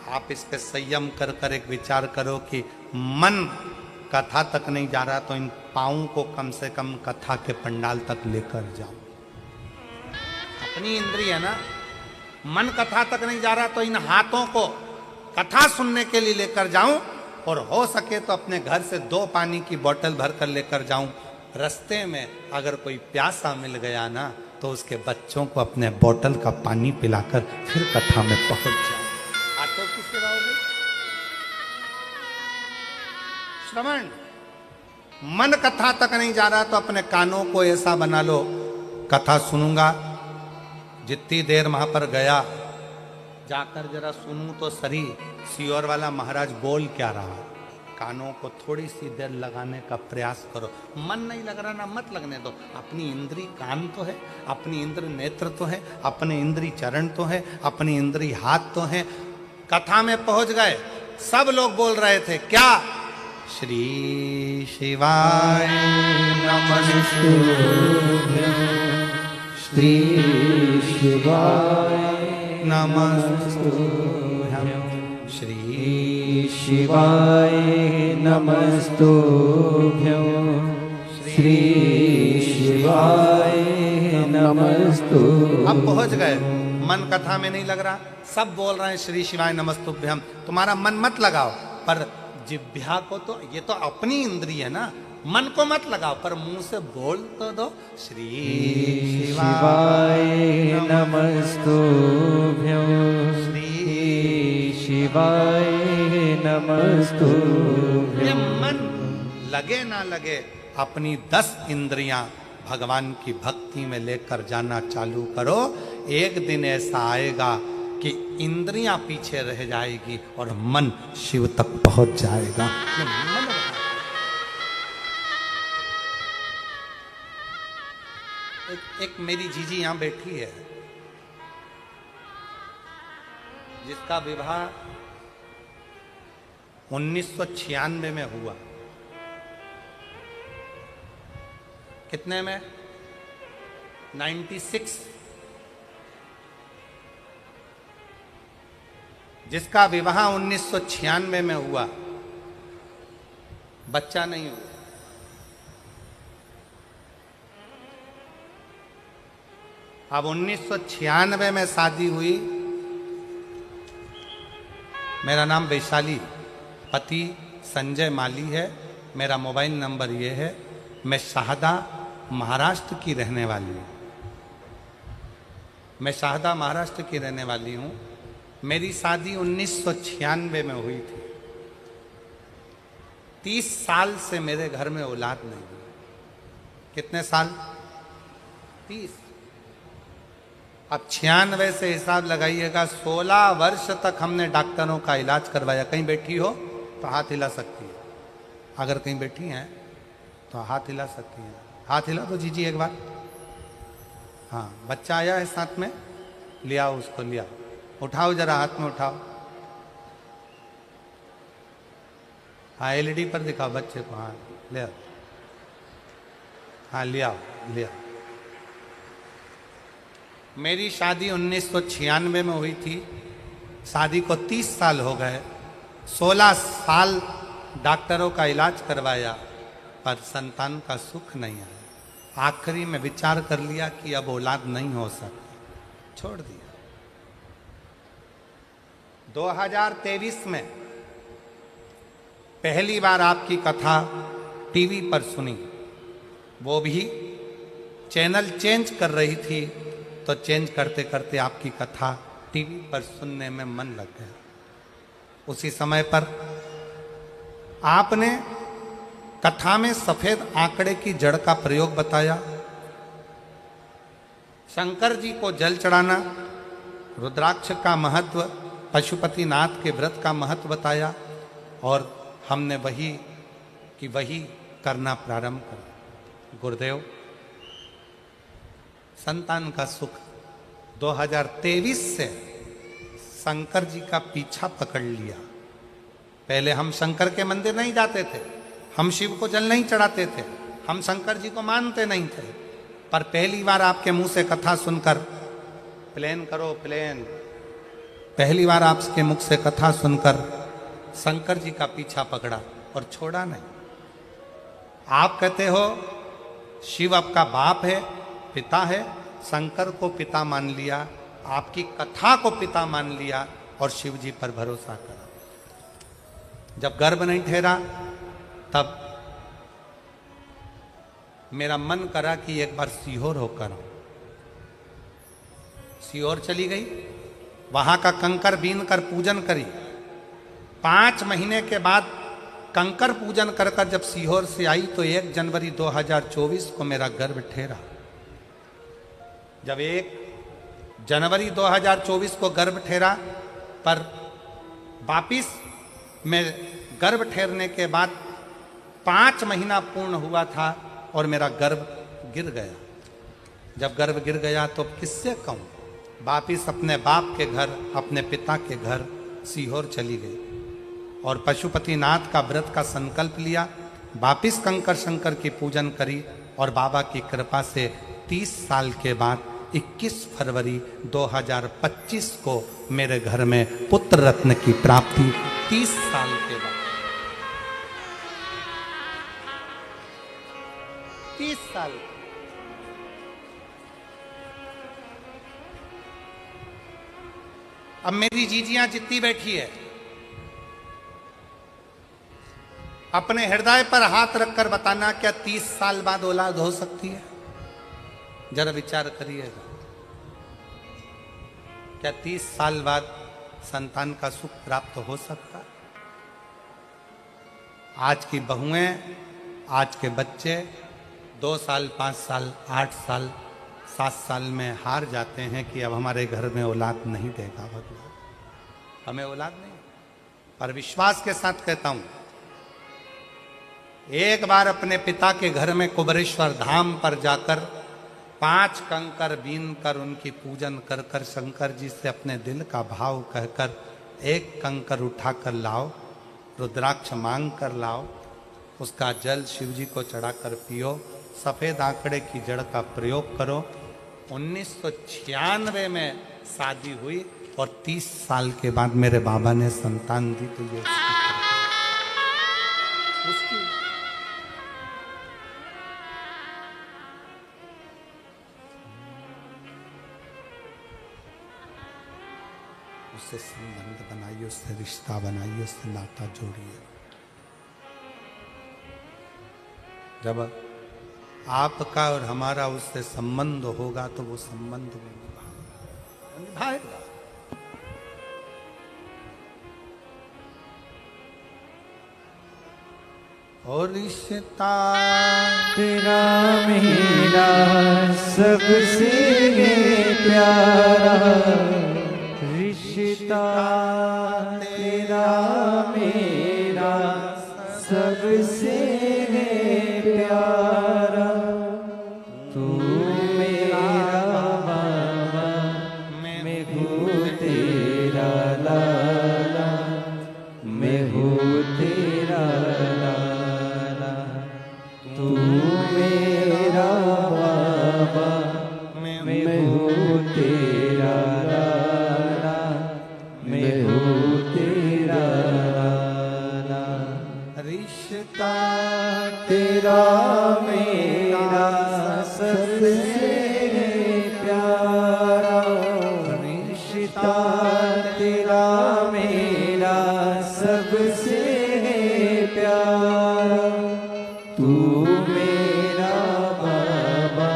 आप इस पे संयम कर कर एक विचार करो कि मन कथा तक नहीं जा रहा तो इन पांव को कम से कम कथा के पंडाल तक लेकर जाओ। अपनी इंद्रिय है ना, मन कथा तक नहीं जा रहा तो इन हाथों को कथा सुनने के लिए लेकर जाऊं, और हो सके तो अपने घर से 2 पानी की बोतल भर कर लेकर जाऊं। रास्ते में अगर कोई प्यासा मिल गया ना तो उसके बच्चों को अपने बोतल का पानी पिलाकर फिर कथा में पहुंच जाऊं। आटो की सेवा हो गई। श्रवण, मन कथा तक नहीं जा रहा तो अपने कानों को ऐसा बना लो, कथा सुनूंगा, जितनी देर वहां पर गया जाकर जरा सुनूं तो सही सियोर वाला महाराज बोल क्या रहा। कानों को थोड़ी सी देर लगाने का प्रयास करो। मन नहीं लग रहा ना, मत लगने दो। अपनी इंद्री कान तो है, अपनी इंद्री नेत्र तो है, अपने इंद्री चरण तो है, अपनी इंद्री हाथ तो है। कथा में पहुंच गए, सब लोग बोल रहे थे क्या? श्री शिवाय नमस्तुभ्यं, श्री शिवाय नमस्तुभ्यं, श्री शिवाय नमस्तुभ्यं, श्री शिवाय नमस्तुभ्यं। अब पहुंच गए, मन कथा में नहीं लग रहा, सब बोल रहे हैं श्री शिवाय नमस्तुभ्यं। तुम्हारा मन मत लगाओ, पर जिह्वा को तो, ये तो अपनी इंद्रिय है ना, मन को मत लगाओ, पर मुंह से बोल तो दो, श्री शिवाय नमस्तुभ्यं, श्री शिवाय नमस्तुभ्यं। ये मन लगे ना लगे, अपनी 10 इंद्रियां भगवान की भक्ति में लेकर जाना चालू करो। एक दिन ऐसा आएगा कि इंद्रियां पीछे रह जाएगी और मन शिव तक पहुंच जाएगा। ये मन एक मेरी जीजी यहां बैठी है, जिसका विवाह 1996 में हुआ। कितने में? 96। जिसका विवाह 1996 में हुआ, बच्चा नहीं हुआ। अब 1996 में शादी हुई। मेरा नाम वैशाली, पति संजय माली है। मेरा मोबाइल नंबर ये है। मैं शाहदा महाराष्ट्र की रहने वाली हूँ। मैं शाहदा महाराष्ट्र की रहने वाली हूँ। मेरी शादी 1996 में हुई थी। 30 साल से मेरे घर में औलाद नहीं हुई। कितने साल? 30। अब 96 से हिसाब लगाइएगा, 16 वर्ष तक हमने डॉक्टरों का इलाज करवाया। कहीं बैठी हो तो हाथ हिला सकती है। अगर कहीं बैठी हैं तो हाथ हिला सकती हैं। हाथ हिला दो जीजी एक बार। हाँ, बच्चा आया है साथ में, ले आओ उसको, ले आओ। उठाओ जरा, हाथ में उठाओ। हाँ, एलईडी पर दिखाओ बच्चे को। हाँ, ले आओ। हाँ, ले आओ, ले आओ। मेरी शादी 1996 में हुई थी। शादी को 30 साल हो गए। 16 साल डॉक्टरों का इलाज करवाया, पर संतान का सुख नहीं आया। आखिरी में विचार कर लिया कि अब औलाद नहीं हो सकती, छोड़ दिया। 2023 में पहली बार आपकी कथा टीवी पर सुनी। वो भी चैनल चेंज कर रही थी, तो चेंज करते करते आपकी कथा टीवी पर सुनने में मन लग गया। उसी समय पर आपने कथा में सफेद आंकड़े की जड़ का प्रयोग बताया, शंकर जी को जल चढ़ाना, रुद्राक्ष का महत्व, पशुपतिनाथ के व्रत का महत्व बताया, और हमने वही करना प्रारंभ कर। गुरुदेव, संतान का सुख 2023 से शंकर जी का पीछा पकड़ लिया। पहले हम शंकर के मंदिर नहीं जाते थे, हम शिव को जल नहीं चढ़ाते थे, हम शंकर जी को मानते नहीं थे। पर पहली बार आपके मुंह से कथा सुनकर, प्लेन करो प्लेन, पहली बार आपके मुख से कथा सुनकर शंकर जी का पीछा पकड़ा और छोड़ा नहीं। आप कहते हो शिव आपका बाप है, पिता है, शंकर को पिता मान लिया, आपकी कथा को पिता मान लिया और शिव जी पर भरोसा करा। जब गर्भ नहीं ठहरा, तब मेरा मन करा कि एक बार सीहोर होकर आऊं। सीहोर चली गई, वहां का कंकर बीन कर पूजन करी। 5 महीने के बाद कंकर पूजन कर कर जब सीहोर से आई, तो 1 जनवरी 2024 को मेरा गर्भ ठहरा। जब 1 जनवरी 2024 को गर्भ ठहरा, पर वापिस में गर्भ ठहरने के बाद 5 महीना पूर्ण हुआ था और मेरा गर्भ गिर गया। जब गर्भ गिर गया तो किससे कहूँ, वापिस अपने बाप के घर, अपने पिता के घर सीहोर चली गई और पशुपतिनाथ का व्रत का संकल्प लिया। वापिस कंकर शंकर की पूजन करी और बाबा की कृपा से 30 साल के बाद 21 फरवरी 2025 को मेरे घर में पुत्र रत्न की प्राप्ति। 30 साल के बाद, 30 साल। अब मेरी जीजियां जितनी बैठी है, अपने हृदय पर हाथ रखकर बताना, क्या 30 साल बाद औलाद हो सकती है? जरा विचार करिएगा। क्या 30 साल बाद संतान का सुख प्राप्त हो सकता है? आज की बहुएं, आज के बच्चे 2 साल, 5 साल, 8 साल, 7 साल में हार जाते हैं कि अब हमारे घर में औलाद नहीं देगा भगवान, हमें औलाद नहीं। पर विश्वास के साथ कहता हूं, एक बार अपने पिता के घर में कुबरेश्वर धाम पर जाकर 5 कंकर बीन कर उनकी पूजन कर कर शंकर जी से अपने दिल का भाव कहकर 1 कंकर उठाकर लाओ, रुद्राक्ष मांग कर लाओ, उसका जल शिव जी को चढ़ाकर पियो, सफेद आंकड़े की जड़ का प्रयोग करो। 1996 में शादी हुई और 30 साल के बाद मेरे बाबा ने संतान दी। तो ये उसकी उससे संबंध बनाइए, उससे रिश्ता बनाइए, उससे नाता जोड़िए। जब आपका और हमारा उससे संबंध होगा तो वो संबंध वो निभाएगा। और रिश्ता तेरा मेरा सबसे प्यारा, रिश्ता तेरा मेरा सबसे प्यारा, तू मेरा बाबा, मैं हूँ तेरा लाला, मैं हूँ तेरा लाला, तू मेरा बाबा, मैं हूँ तेरा लाला, मैं हूँ तेरा लाला। रिश्ता तेरा मेरा सबसे प्यारा, रिश्ता तेरा मेरा सबसे प्यारा, तू मेरा बाबा,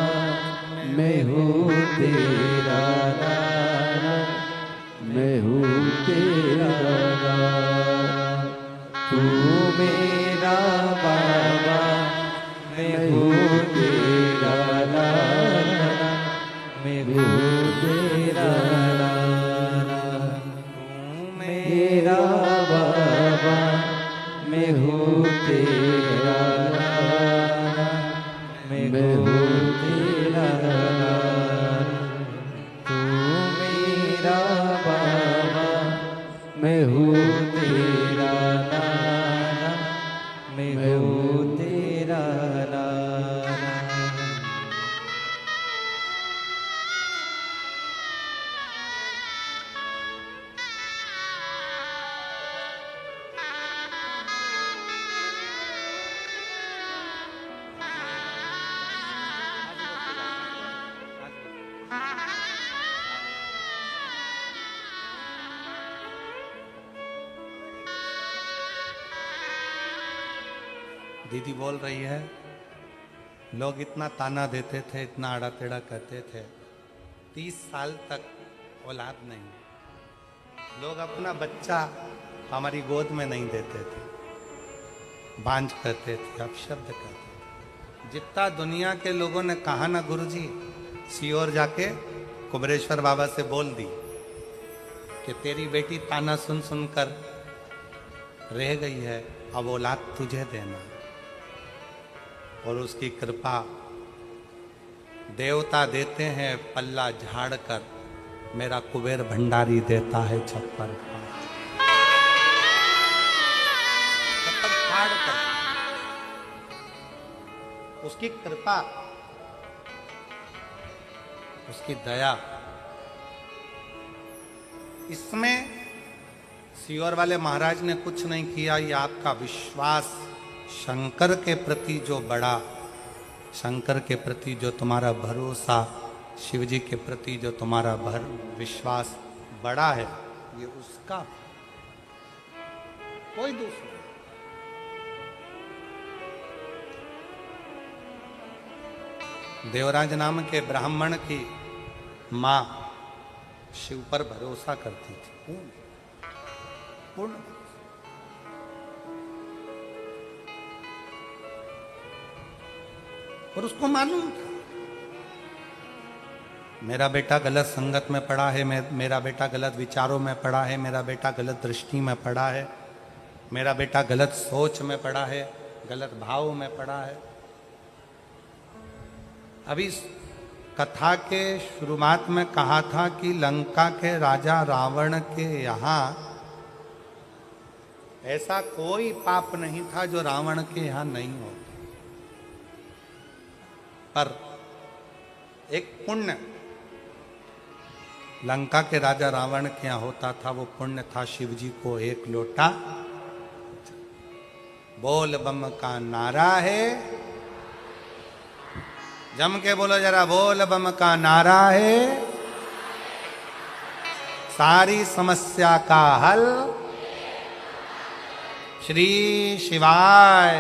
मैं हूँ तेरा लाला, मैं हूँ तेरा लाला, तू मेरा बाबा, मैं हूँ तेरा लाला, मैं हूँ तेरा लाला, तू मेरा बाबा, मैं हूँ तेरा लाला, मैं हूँ तेरा लाला, तू मेरा बाबा, मैं हूँ तेरा लाला, मैं हूँ तेरा लाला। दीदी बोल रही है, लोग इतना ताना देते थे, इतना आड़ा टेढ़ा कहते थे, 30 साल तक औलाद नहीं, लोग अपना बच्चा हमारी गोद में नहीं देते थे, बांझ कहते थे, अपशब्द कहते थे। जितना दुनिया के लोगों ने कहा ना गुरुजी, सीओर जाके कुबरेश्वर बाबा से बोल दी कि तेरी बेटी ताना सुन सुनकर रह गई है, अब औलाद तुझे देना। और उसकी कृपा देवता देते हैं पल्ला झाड़ कर, मेरा कुबेर भंडारी देता है छप्पर फाड़ कर। उसकी कृपा, उसकी दया, इसमें सीओर वाले महाराज ने कुछ नहीं किया। ये आपका विश्वास शंकर के प्रति जो बड़ा, शंकर के प्रति जो तुम्हारा भरोसा, शिव जी के प्रति जो तुम्हारा विश्वास बड़ा है, ये उसका, कोई दूसरा। देवराज नाम के ब्राह्मण की मां शिव पर भरोसा करती थी, पूर्ण। और उसको मालूम था मेरा बेटा गलत संगत में पड़ा है, मेरा बेटा गलत विचारों में पड़ा है, मेरा बेटा गलत दृष्टि में पड़ा है, मेरा बेटा गलत सोच में पड़ा है, गलत भाव में पड़ा है। अभी कथा के शुरुआत में कहा था कि लंका के राजा रावण के यहाँ ऐसा कोई पाप नहीं था जो रावण के यहाँ नहीं होता, पर एक पुण्य लंका के राजा रावण के यहाँ होता था। वो पुण्य था शिव जी को एक लोटा। बोल बम का नारा है, जम के बोलो जरा, बोल बम का नारा है, सारी समस्या का हल श्री शिवाय।